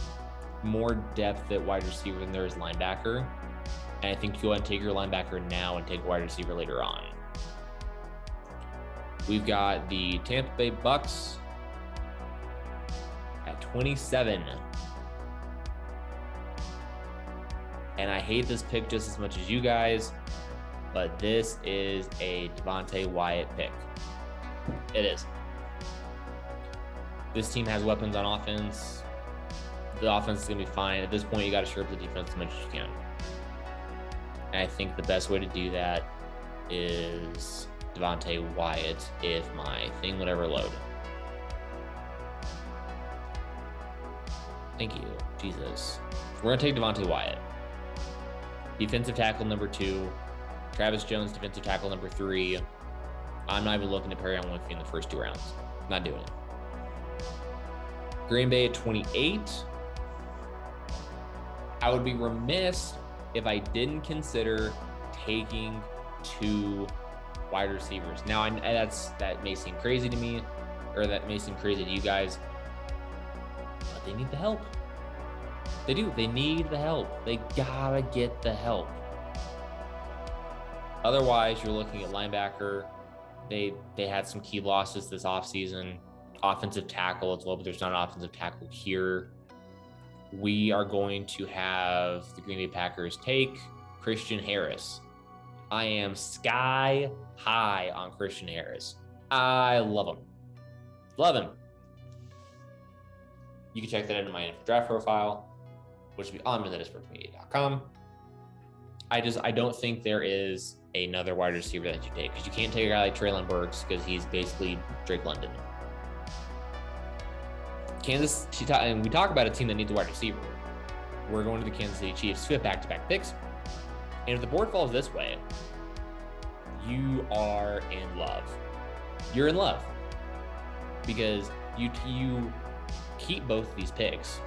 Speaker 1: more depth at wide receiver than there is linebacker. And I think you want to take your linebacker now and take a wide receiver later on. We've got the Tampa Bay Bucks at 27. And I hate this pick just as much as you guys, but this is a Devontae Wyatt pick. It is. This team has weapons on offense. The offense is going to be fine. At this point, you got to shore up the defense as much as you can. And I think the best way to do that is Devontae Wyatt, if my thing would ever load. Thank you, Jesus. We're going to take Devontae Wyatt. Defensive tackle number 2. Travis Jones, defensive tackle number 3. I'm not even looking to pair on Winfrey in the first 2 rounds. Not doing it. Green Bay at 28. I would be remiss if I didn't consider taking 2 wide receivers. Now, that may seem crazy to me, or that may seem crazy to you guys, but they need the help. They do. They need the help. They gotta get the help. Otherwise, you're looking at linebacker. They had some key losses this offseason. Offensive tackle as well, but there's not an offensive tackle here. We are going to have the Green Bay Packers take Christian Harris. I am sky high on Christian Harris. I love him. Love him. You can check that into my draft profile, which will be on MillennialSportsMedia.com. I don't think there is another wide receiver that you take, because you can't take a guy like Treylon Burks because he's basically Drake London. Kansas, and we talk about a team that needs a wide receiver. We're going to the Kansas City Chiefs who have back-to-back picks. And if the board falls this way, you are in love. You're in love because you keep both of these picks.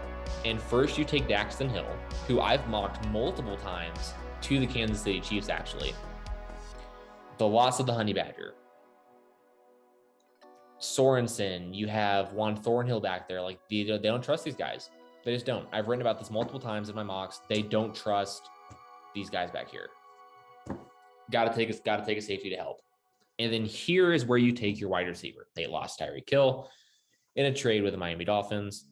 Speaker 1: And first you take Daxton Hill, who I've mocked multiple times to the Kansas City Chiefs, actually. The loss of the Honey Badger. Sorensen, you have Juan Thornhill back there. Like, they don't trust these guys. They just don't. I've written about this multiple times in my mocks. They don't trust these guys back here. Got to take a safety to help. And then here is where you take your wide receiver. They lost Tyreek Hill in a trade with the Miami Dolphins.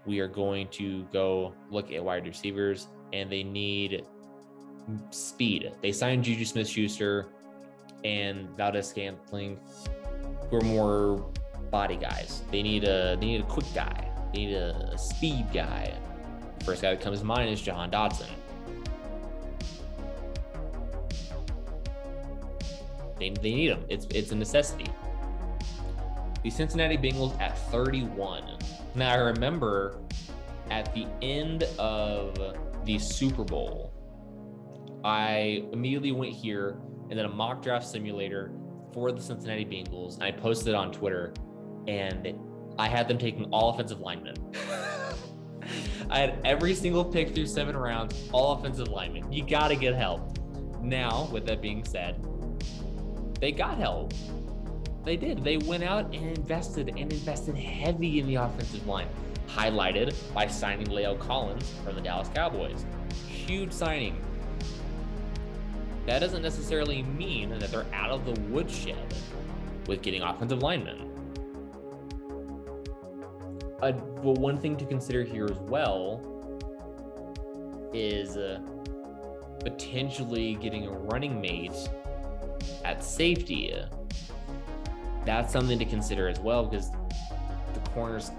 Speaker 1: We are going to go look at wide receivers, and they need speed. They signed Juju Smith-Schuster and Valdez-Scantling, who are more body guys. They need a quick guy. They need a speed guy. First guy that comes to mind is Jahan Dotson. They need him. It's a necessity. The Cincinnati Bengals at 31. Now, I remember at the end of the Super Bowl, I immediately went here and then a mock draft simulator for the Cincinnati Bengals. And I posted it on Twitter, and I had them taking all offensive linemen. I had every single pick through 7 rounds, all offensive linemen. You got to get help. Now, with that being said, they got help. They did. They went out and invested heavy in the offensive line. highlighted by signing La'el Collins from the Dallas Cowboys. Huge signing. That doesn't necessarily mean that they're out of the woodshed with getting offensive linemen. But one thing to consider here as well is potentially getting a running mate at safety. That's something to consider as well, because the corners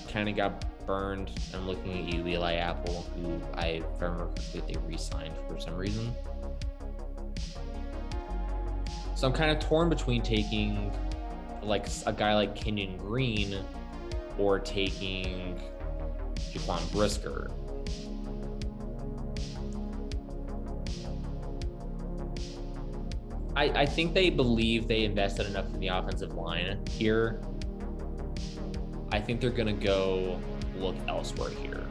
Speaker 1: kind of got burned. I'm looking at you, Eli Apple, who if I remember correctly, they re-signed for some reason. So I'm kind of torn between taking like a guy like Kenyon Green or taking Jaquan Brisker. I think they believe they invested enough in the offensive line here. I think they're going to go look elsewhere here.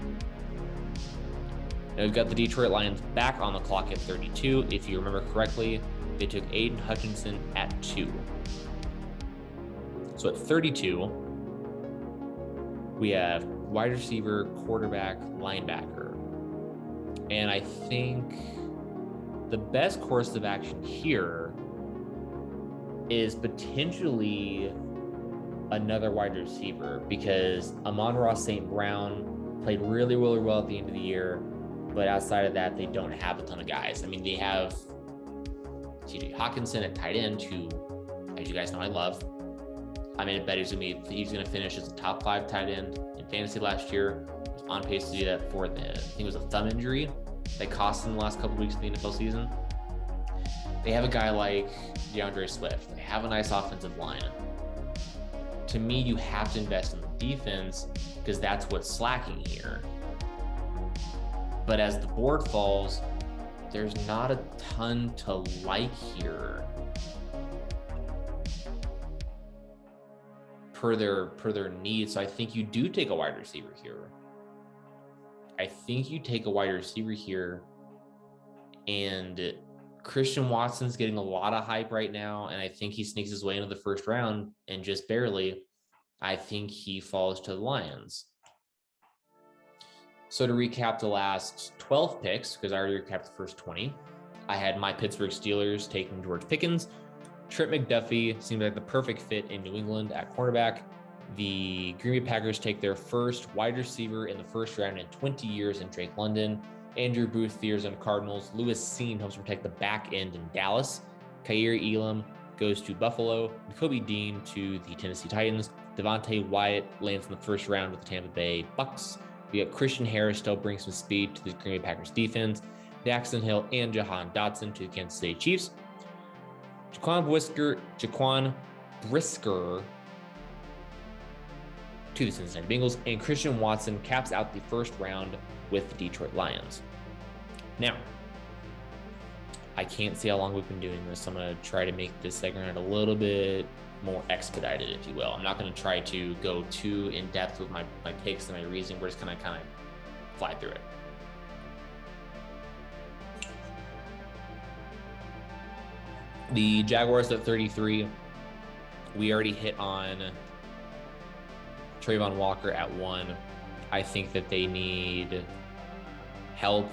Speaker 1: Now we've got the Detroit Lions back on the clock at 32. If you remember correctly, they took Aiden Hutchinson at 2. So at 32, we have wide receiver, quarterback, linebacker. And I think the best course of action here is potentially another wide receiver, because Amon-Ra St. Brown played really, really well at the end of the year. But outside of that, they don't have a ton of guys. I mean, they have TJ Hawkinson at tight end, who, as you guys know, I love. I made a bet he's going to finish as a top 5 tight end in fantasy last year. He was on pace to do that for I think it was a thumb injury that cost him the last couple of weeks of the NFL season. They have a guy like DeAndre Swift. They have a nice offensive line. To me, you have to invest in the defense, because that's what's slacking here. But as the board falls, there's not a ton to like here per their needs. So I think you do take a wide receiver here. And Christian Watson's getting a lot of hype right now, and I think he sneaks his way into the first round, and just barely. I think he falls to the Lions. So to recap the last 12 picks, because I already recapped the first 20, I had my Pittsburgh Steelers taking George Pickens. Trent McDuffie seemed like the perfect fit in New England at cornerback. The Green Bay Packers take their first wide receiver in the first round in 20 years in Drake London. Andrew Booth fears on Cardinals. Lewis Cine helps protect the back end in Dallas. Kaiir Elam goes to Buffalo. Kobe Dean to the Tennessee Titans. Devontae Wyatt lands in the first round with the Tampa Bay Bucks. We got Christian Harris still brings some speed to the Green Bay Packers defense. Jackson Hill and Jahan Dotson to the Kansas City Chiefs. Jaquan Brisker to the Cincinnati Bengals, and Christian Watson caps out the first round with the Detroit Lions. Now, I can't see how long we've been doing this, so I'm going to try to make this segment a little bit more expedited, if you will. I'm not going to try to go too in depth with my picks and my reasoning. We're just going to kind of fly through it. The Jaguars at 33, we already hit on Trayvon Walker at 1. I think that they need help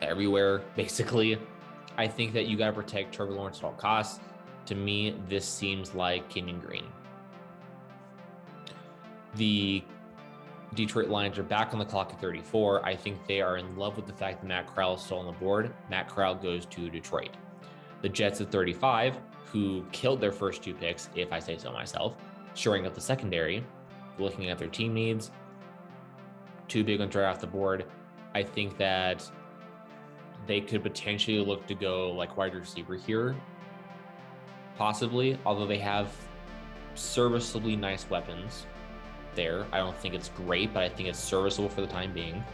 Speaker 1: everywhere, basically. I think that you got to protect Trevor Lawrence at all costs. To me, this seems like Kenyon Green. The Detroit Lions are back on the clock at 34. I think they are in love with the fact that Matt Corral is still on the board. Matt Corral goes to Detroit. The Jets at 35, who killed their first 2 picks, if I say so myself, shoring up the secondary, looking at their team needs. 2 big ones right off the board. I think that they could potentially look to go like wide receiver here, possibly, although they have serviceably nice weapons there. I don't think it's great, but I think it's serviceable for the time being.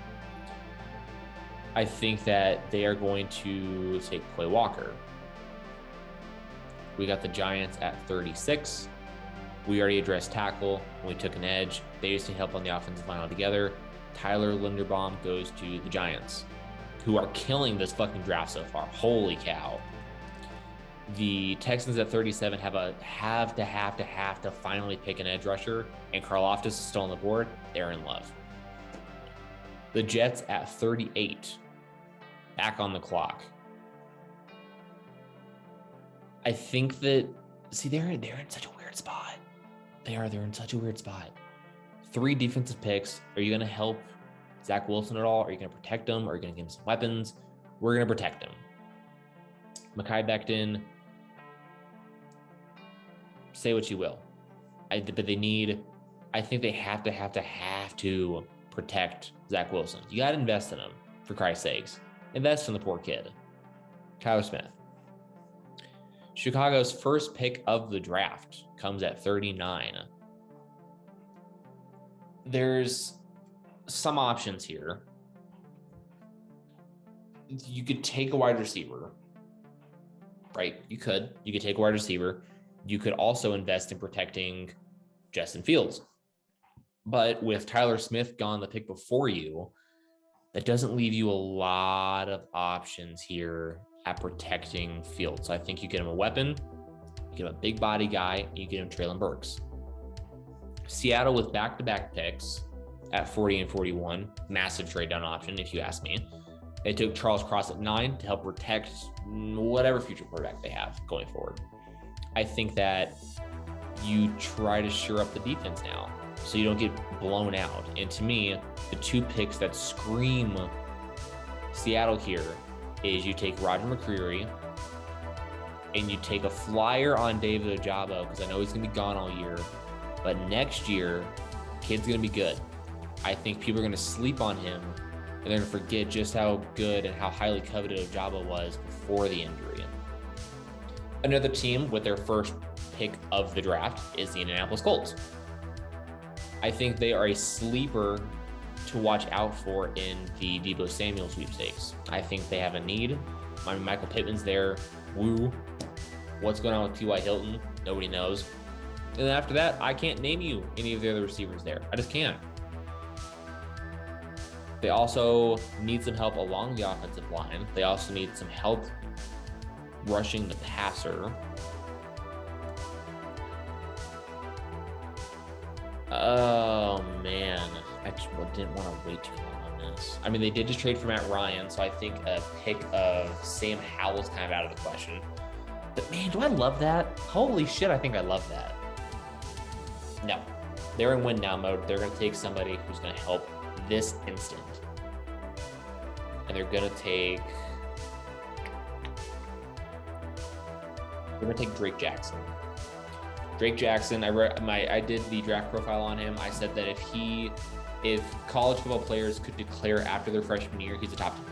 Speaker 1: I think that they are going to take Quay Walker. We got the Giants at 36. We already addressed tackle when we took an edge. They just need help on the offensive line altogether. Tyler Linderbaum goes to the Giants, who are killing this fucking draft so far. Holy cow. The Texans at 37 have to finally pick an edge rusher, and Karlaftis is still on the board. They're in love. The Jets at 38, back on the clock. I think that, they're in such a weird spot. They're in such a weird spot. 3 defensive picks. Are you going to help Zach Wilson at all? Are you going to protect him? Are you going to give him some weapons? We're going to protect him. Mekhi Becton, say what you will. But they need, I think they have to protect Zach Wilson. You got to invest in him, for Christ's sakes. Invest in the poor kid. Tyler Smith. Chicago's first pick of the draft comes at 39. There's some options here. You could take a wide receiver, right? You could take a wide receiver. You could also invest in protecting Justin Fields. But with Tyler Smith gone the pick before you, that doesn't leave you a lot of options here at protecting Fields. So I think you get him a weapon, you get him a big body guy, and you get him Treylon Burks. Seattle with back-to-back picks at 40 and 41, massive trade down option if you ask me. They took Charles Cross at 9 to help protect whatever future quarterback they have going forward. I think that you try to shore up the defense now so you don't get blown out. And to me, the 2 picks that scream Seattle here is you take Roger McCreary and you take a flyer on David Ojabo, because I know he's going to be gone all year. But next year, kid's going to be good. I think people are going to sleep on him, and they're going to forget just how good and how highly coveted Ojabo was before the injury. Another team with their first pick of the draft is the Indianapolis Colts. I think they are a sleeper to watch out for in the Deebo Samuel sweepstakes. I think they have a need. I mean, Michael Pittman's there. Woo. What's going on with T.Y. Hilton? Nobody knows. And then after that, I can't name you any of the other receivers there. I just can't. They also need some help along the offensive line. They also need some help rushing the passer. Oh, man. I just didn't want to wait too long on this. I mean, they did just trade for Matt Ryan, so I think a pick of Sam Howell's kind of out of the question. But, man, do I love that? Holy shit, I think I love that. No. They're in win-now mode. They're going to take somebody who's going to help this instant. And they're going to take Drake Jackson. Drake Jackson, I did the draft profile on him. I said that if college football players could declare after their freshman year, he's a top 10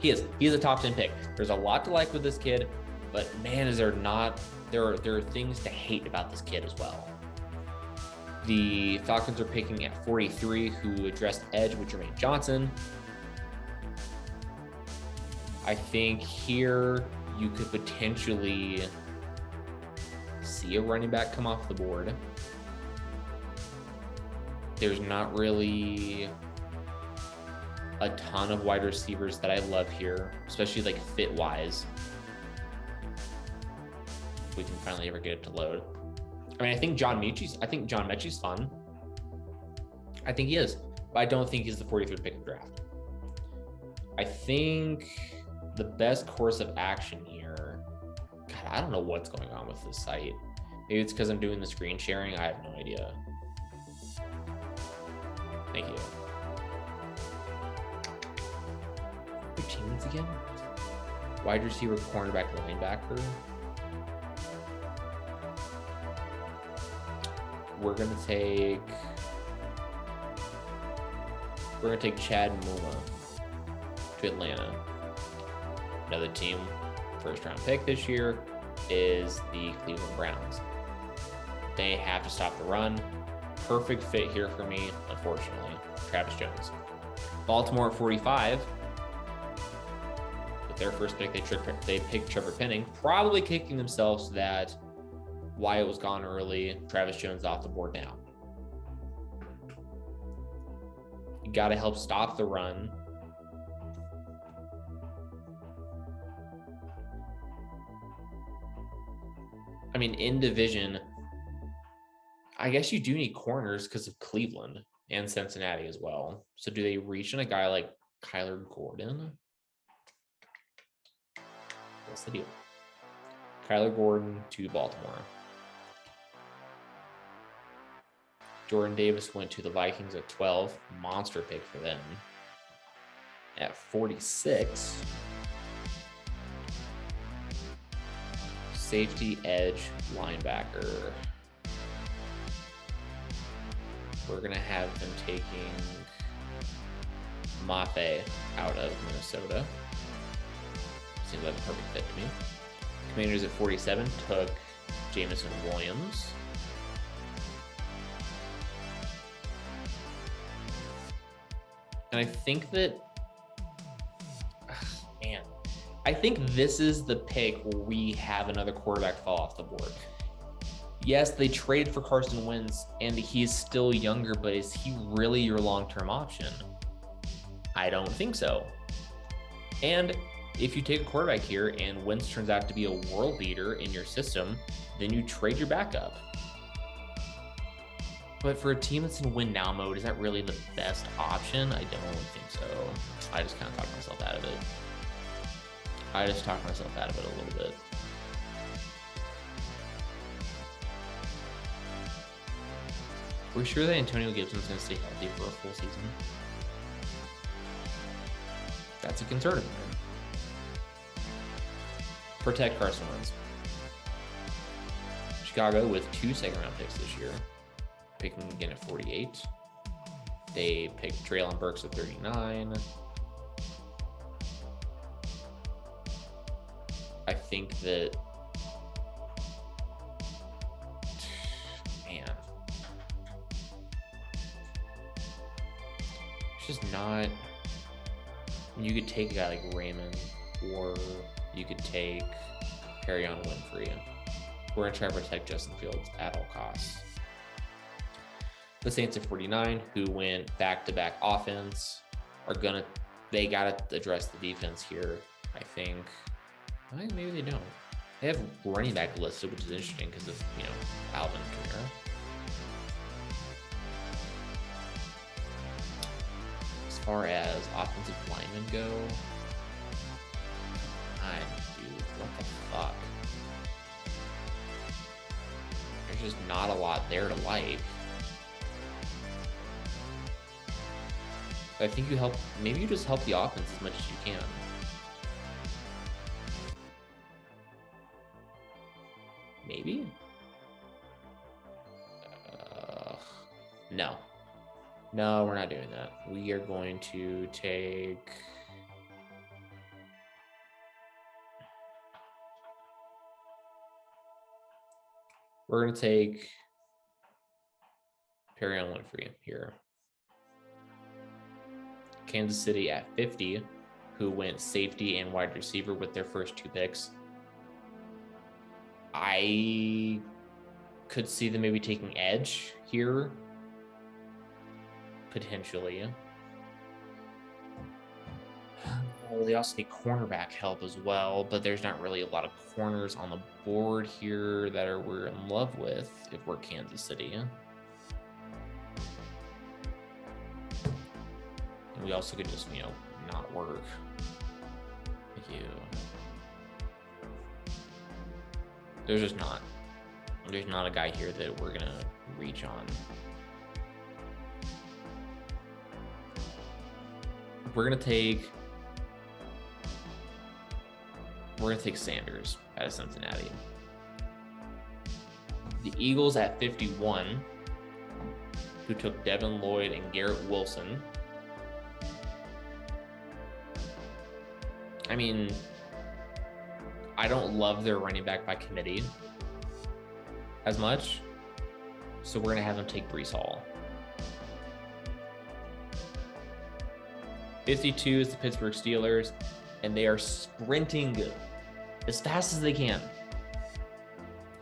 Speaker 1: pick. He's a top 10 pick. There's a lot to like with this kid, but man, is there not, there are things to hate about this kid as well. The Falcons are picking at 43, who addressed edge with Jermaine Johnson. I think here you could potentially see a running back come off the board. There's not really a ton of wide receivers that I love here, especially like fit wise. If we can finally ever get it to load. I mean, I think John Mechie's fun. I think he is, but I don't think he's the 43rd pick of the draft. I think the best course of action here, God, I don't know what's going on with this site. Maybe it's because I'm doing the screen sharing. I have no idea. Thank you. Which teams again? Wide receiver, cornerback, linebacker. We're gonna take Chad Muma to Atlanta. Another team, first round pick this year, is the Cleveland Browns. They have to stop the run. Perfect fit here for me, unfortunately. Travis Jones. Baltimore at 45. With their first pick, they picked Trevor Penning, probably kicking themselves that Wyatt was gone early. Travis Jones off the board now. You got to help stop the run. I mean, in division, I guess you do need corners because of Cleveland. and Cincinnati as well. So do they reach in a guy like Kyler Gordon? What's the deal? Kyler Gordon to Baltimore. Jordan Davis went to the Vikings at 12. Monster pick for them. At 46, safety, edge, linebacker. We're going to have them taking Mafe out of Minnesota. Seems like a perfect fit to me. Commanders at 47 took Jamison Williams. And I think that, I think this is the pick where we have another quarterback fall off the board. Yes, they traded for Carson Wentz, and he's still younger, but is he really your long-term option? I don't think so. And if you take a quarterback here and Wentz turns out to be a world beater in your system, then you trade your backup. But for a team that's in win now mode, is that really the best option? I don't think so. I just kind of talked myself out of it. a little bit. We're sure that Antonio Gibson's going to stay healthy for a full season. That's a concern of mine. Protect Carson Wentz. Chicago with 2 second-round picks this year. Picking again at 48. They picked Treylon Burks at 39. I think that, man, it's just not. You could take a guy like Raymond, or you could take Perrion Winfrey. We're going to try to protect Justin Fields at all costs. The Saints at 49, who went back-to-back offense, they got to address the defense here, I think. Maybe they don't. They have running back listed, which is interesting because of, Alvin Kamara. As far as offensive linemen go, dude, what the fuck? There's just not a lot there to like. I think maybe you just help the offense as much as you can. Maybe? No. No, we're not doing that. We are going to take... We're going to take Perrion Winfrey here. Kansas City at 50, who went safety and wide receiver with their first 2 picks. I could see them maybe taking edge here, potentially. Oh, they also need cornerback help as well, but there's not really a lot of corners on the board here that we're in love with if we're Kansas City. And we also could just, not work. Thank you. There's not a guy here that we're gonna reach on. We're gonna take Sanders out of Cincinnati. The Eagles at 51, who took Devin Lloyd and Garrett Wilson. I mean, I don't love their running back by committee as much, so we're going to have them take Breece Hall. 52 is the Pittsburgh Steelers, and they are sprinting as fast as they can.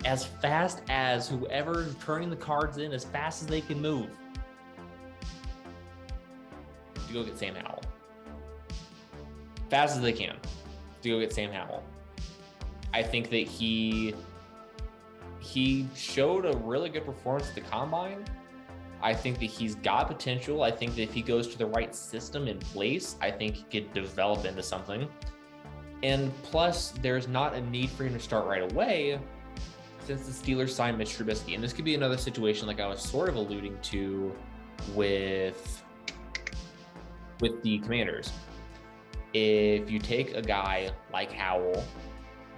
Speaker 1: As fast as whoever's turning the cards in, as fast as they can move. To go get Sam Howell. Fast as they can. To go get Sam Howell. I think that he showed a really good performance at the combine, I think that he's got potential. I think that if he goes to the right system in place, I think he could develop into something. And plus, there's not a need for him to start right away since the Steelers signed Mitch Trubisky. And this could be another situation like I was sort of alluding to with the Commanders. If you take a guy like Howell,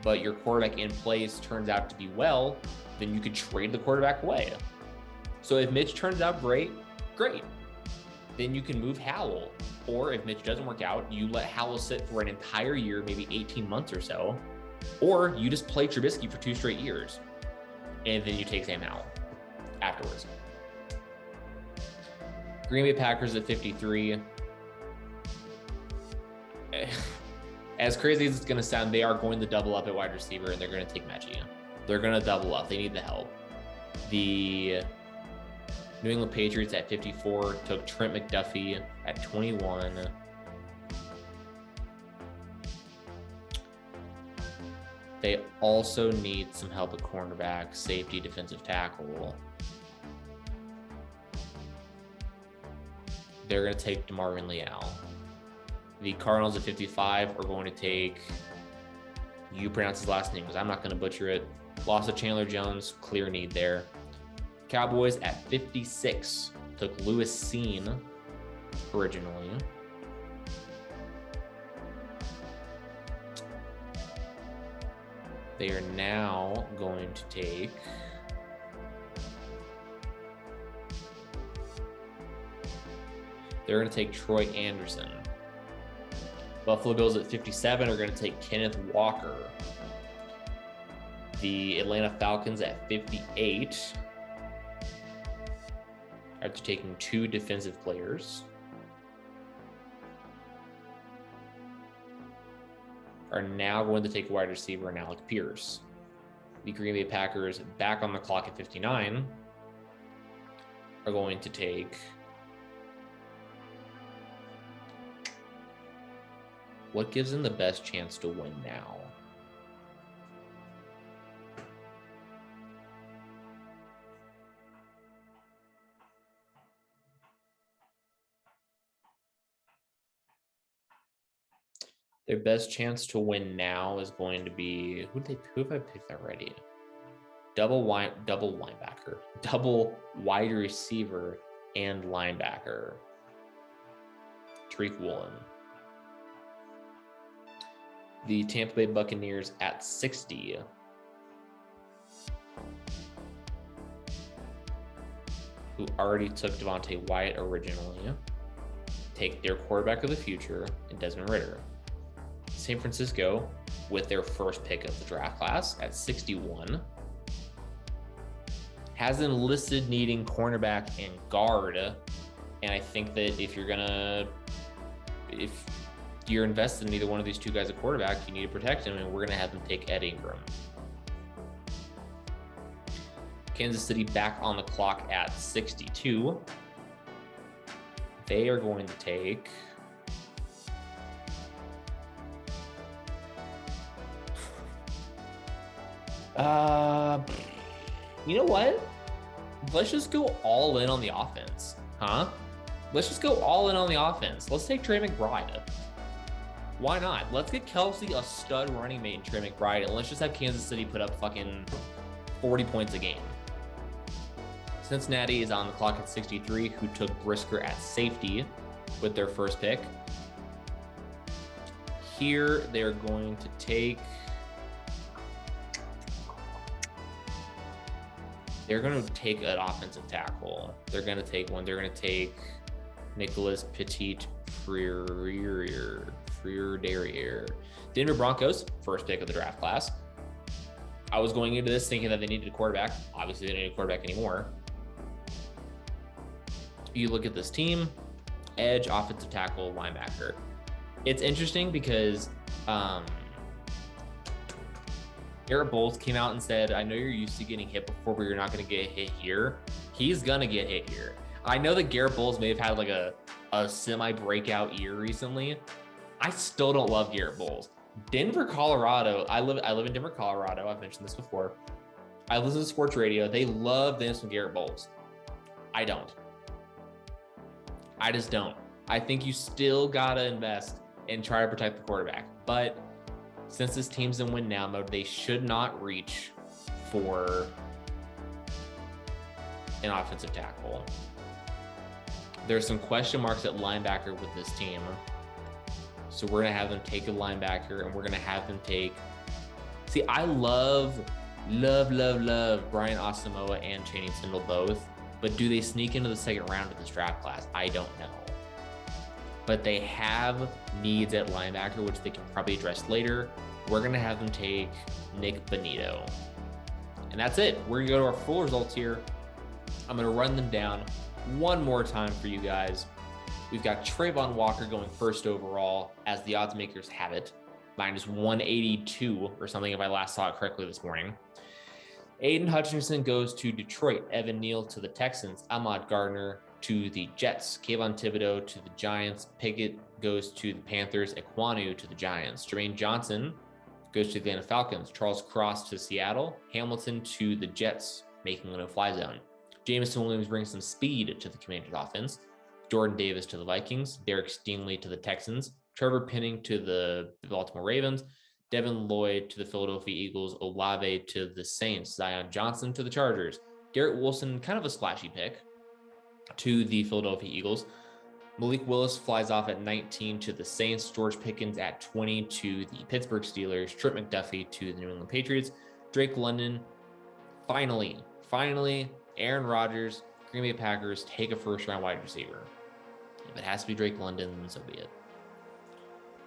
Speaker 1: but your quarterback in place turns out to be well, then you could trade the quarterback away. So if Mitch turns out great. Then you can move Howell. Or if Mitch doesn't work out, you let Howell sit for an entire year, maybe 18 months or so. Or you just play Trubisky for 2 straight years. And then you take Sam Howell afterwards. Green Bay Packers at 53. As crazy as it's going to sound, they are going to double up at wide receiver, and they're going to take Mechie. They're going to double up. They need the help. The New England Patriots at 54 took Trent McDuffie at 21. They also need some help at cornerback, safety, defensive tackle. They're going to take DeMarvin Leal. The Cardinals at 55 are going to take, you pronounce his last name because I'm not going to butcher it. Loss of Chandler Jones, clear need there. Cowboys at 56 took Lewis Cine originally. They are now going to take Troy Anderson. Buffalo Bills at 57 are going to take Kenneth Walker. The Atlanta Falcons at 58 after taking 2 defensive players are now going to take a wide receiver and Alec Pierce. The Green Bay Packers, back on the clock at 59, are going to take what gives them the best chance to win now? Their best chance to win now is going to be who have I picked already? Double linebacker, double wide receiver, and linebacker. Tariq Woolen. The Tampa Bay Buccaneers at 60 who already took Devontae Wyatt originally, take their quarterback of the future and Desmond Ridder. San Francisco, with their first pick of the draft class at 61, has enlisted needing cornerback and guard. And I think that if you're invested in either one of these two guys at quarterback, you need to protect him, and we're going to have them take Ed Ingram. Kansas City back on the clock at 62. They are going to take you know what? Let's just go all in on the offense, huh? Let's just go all in on the offense. Let's take Trey McBride. Why not? Let's get Kelsey a stud running mate in Trey McBride, and let's just have Kansas City put up fucking 40 points a game. Cincinnati is on the clock at 63, who took Brisker at safety with their first pick. Here, they're going to take an offensive tackle. They're going to take one. They're going to take Nicholas Petit-Frere. Denver Broncos, first pick of the draft class. I was going into this thinking that they needed a quarterback. Obviously, they don't need a quarterback anymore. You look at this team, edge, offensive tackle, linebacker. It's interesting because Garrett Bowles came out and said, I know you're used to getting hit before, but you're not going to get hit here. He's going to get hit here. I know that Garrett Bowles may have had like a semi-breakout year recently. I still don't love Garrett Bowles. Denver, Colorado. I live in Denver, Colorado. I've mentioned this before. I listen to sports radio. They love this from Garrett Bowles. I don't. I just don't. I think you still got to invest and try to protect the quarterback. But since this team's in win now mode, they should not reach for an offensive tackle. There's some question marks at linebacker with this team. So we're going to have them take a linebacker, and we're going to have them take... See, I love Brian Asamoah and Channing Tindall both, but do they sneak into the second round of this draft class? I don't know. But they have needs at linebacker, which they can probably address later. We're going to have them take Nick Bonito. And that's it. We're going to go to our full results here. I'm going to run them down one more time for you guys. We've got Trayvon Walker going first overall, as the odds makers have it, minus 182 or something if I last saw it correctly this morning. Aiden Hutchinson goes to Detroit. Evan Neal to the Texans. Ahmad Gardner to the Jets. Kayvon Thibodeau to the Giants. Pickett goes to the Panthers. Ekwonu to the Giants. Jermaine Johnson goes to the Atlanta Falcons. Charles Cross to Seattle. Hamilton to the Jets, making a no-fly zone. Jamison Williams brings some speed to the Commanders offense. Jordan Davis to the Vikings. Derek Stingley to the Texans. Trevor Penning to the Baltimore Ravens. Devin Lloyd to the Philadelphia Eagles. Olave to the Saints. Zion Johnson to the Chargers. Garrett Wilson, kind of a splashy pick, to the Philadelphia Eagles. Malik Willis flies off at 19 to the Saints. George Pickens at 20 to the Pittsburgh Steelers. Trent McDuffie to the New England Patriots. Drake London, finally, Aaron Rodgers, Green Bay Packers take a first-round wide receiver. If it has to be Drake London, then so be it.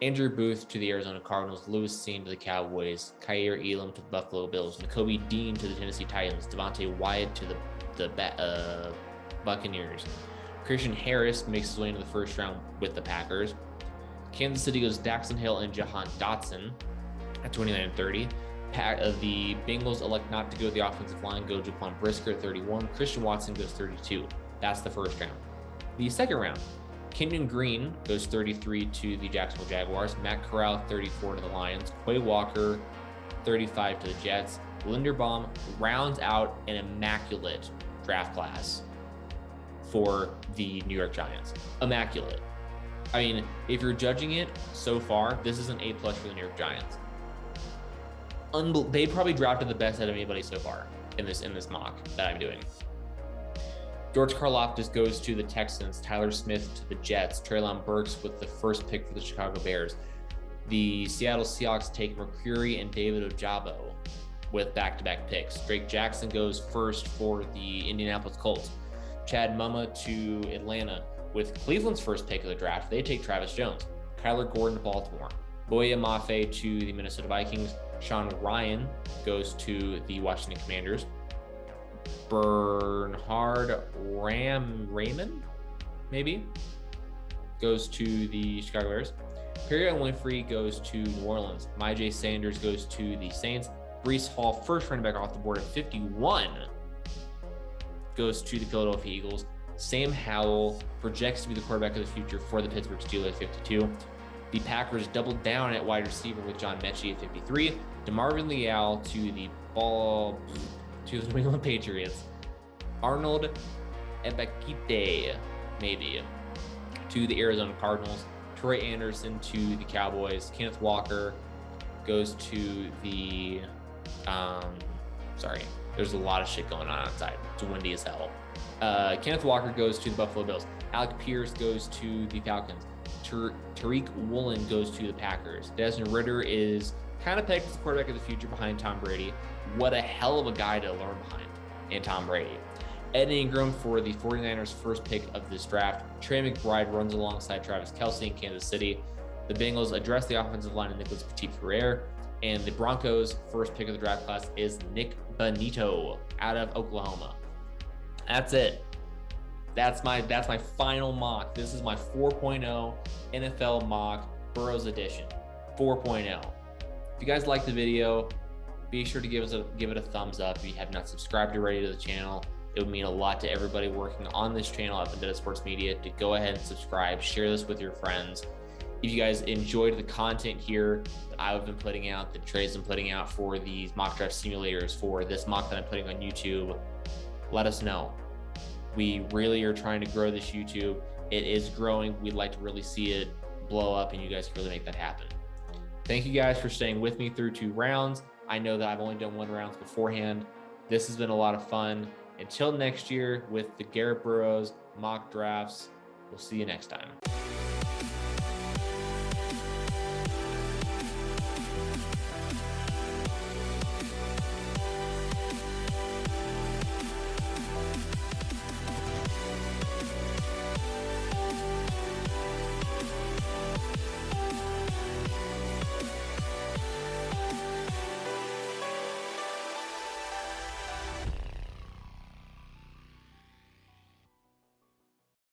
Speaker 1: Andrew Booth to the Arizona Cardinals. Lewis Cine to the Cowboys. Kyer Elam to the Buffalo Bills. Nakobe Dean to the Tennessee Titans. Devontae Wyatt to the Buccaneers. Christian Harris makes his way into the first round with the Packers. Kansas City goes Daxton Hill and Jahan Dotson at 29 and 30. The Bengals elect not to go the offensive line, go Jaquan Brisker at 31. Christian Watson goes 32. That's the first round. The second round, Kenyon Green goes 33 to the Jacksonville Jaguars. Matt Corral, 34 to the Lions. Quay Walker, 35 to the Jets. Linderbaum rounds out an immaculate draft class for the New York Giants. Immaculate. I mean, if you're judging it so far, this is an A+ for the New York Giants. They probably drafted the best out of anybody so far in this mock that I'm doing. George Karlaftis goes to the Texans. Tyler Smith to the Jets. Treylon Burks with the first pick for the Chicago Bears. The Seattle Seahawks take McCreary and David Ojabo with back-to-back picks. Drake Jackson goes first for the Indianapolis Colts. Chad Mumma to Atlanta with Cleveland's first pick of the draft. They take Travis Jones. Kyler Gordon to Baltimore. Boya Mafe to the Minnesota Vikings. Sean Ryan goes to the Washington Commanders. Bernhard Raymond, maybe, goes to the Chicago Bears. Perry Winfrey goes to New Orleans. Myjai Sanders goes to the Saints. Breece Hall, first running back off the board at 51, goes to the Philadelphia Eagles. Sam Howell projects to be the quarterback of the future for the Pittsburgh Steelers at 52. The Packers doubled down at wide receiver with John Mechie at 53. DeMarvin Leal to the New England Patriots. Arnold Ebiketie, maybe, to the Arizona Cardinals. Troy Anderson to the Cowboys. Kenneth Walker goes to the there's a lot of shit going on outside. It's windy as hell. Kenneth Walker goes to the Buffalo Bills. Alec Pierce goes to the Falcons. Tariq Woolen goes to the Packers. Desmond Ridder is kind of pegged as the quarterback of the future behind Tom Brady. What a hell of a guy to learn behind in Tom Brady. Ed Ingram for the 49ers' first pick of this draft. Trey McBride runs alongside Travis Kelce in Kansas City. The Bengals address the offensive line of Nicholas Petit-Frere. And the Broncos' first pick of the draft class is Nick Bonito out of Oklahoma. That's it. That's my final mock. This is my 4.0 NFL mock Burroughs edition. 4.0. If you guys like the video, be sure to give it a thumbs up. If you have not subscribed already to the channel, it would mean a lot to everybody working on this channel at Vendetta Sports Media to go ahead and subscribe, share this with your friends. If you guys enjoyed the content here that I've been putting out, that Trey's been putting out for these mock draft simulators, for this mock that I'm putting on YouTube, let us know. We really are trying to grow this YouTube it is growing. We'd like to really see it blow up, and you guys can really make that happen. Thank you guys for staying with me through 2 rounds. I know that I've only done 1 round beforehand. This has been a lot of fun. Until next year with the Garrett Burroughs mock drafts, we'll see you next time.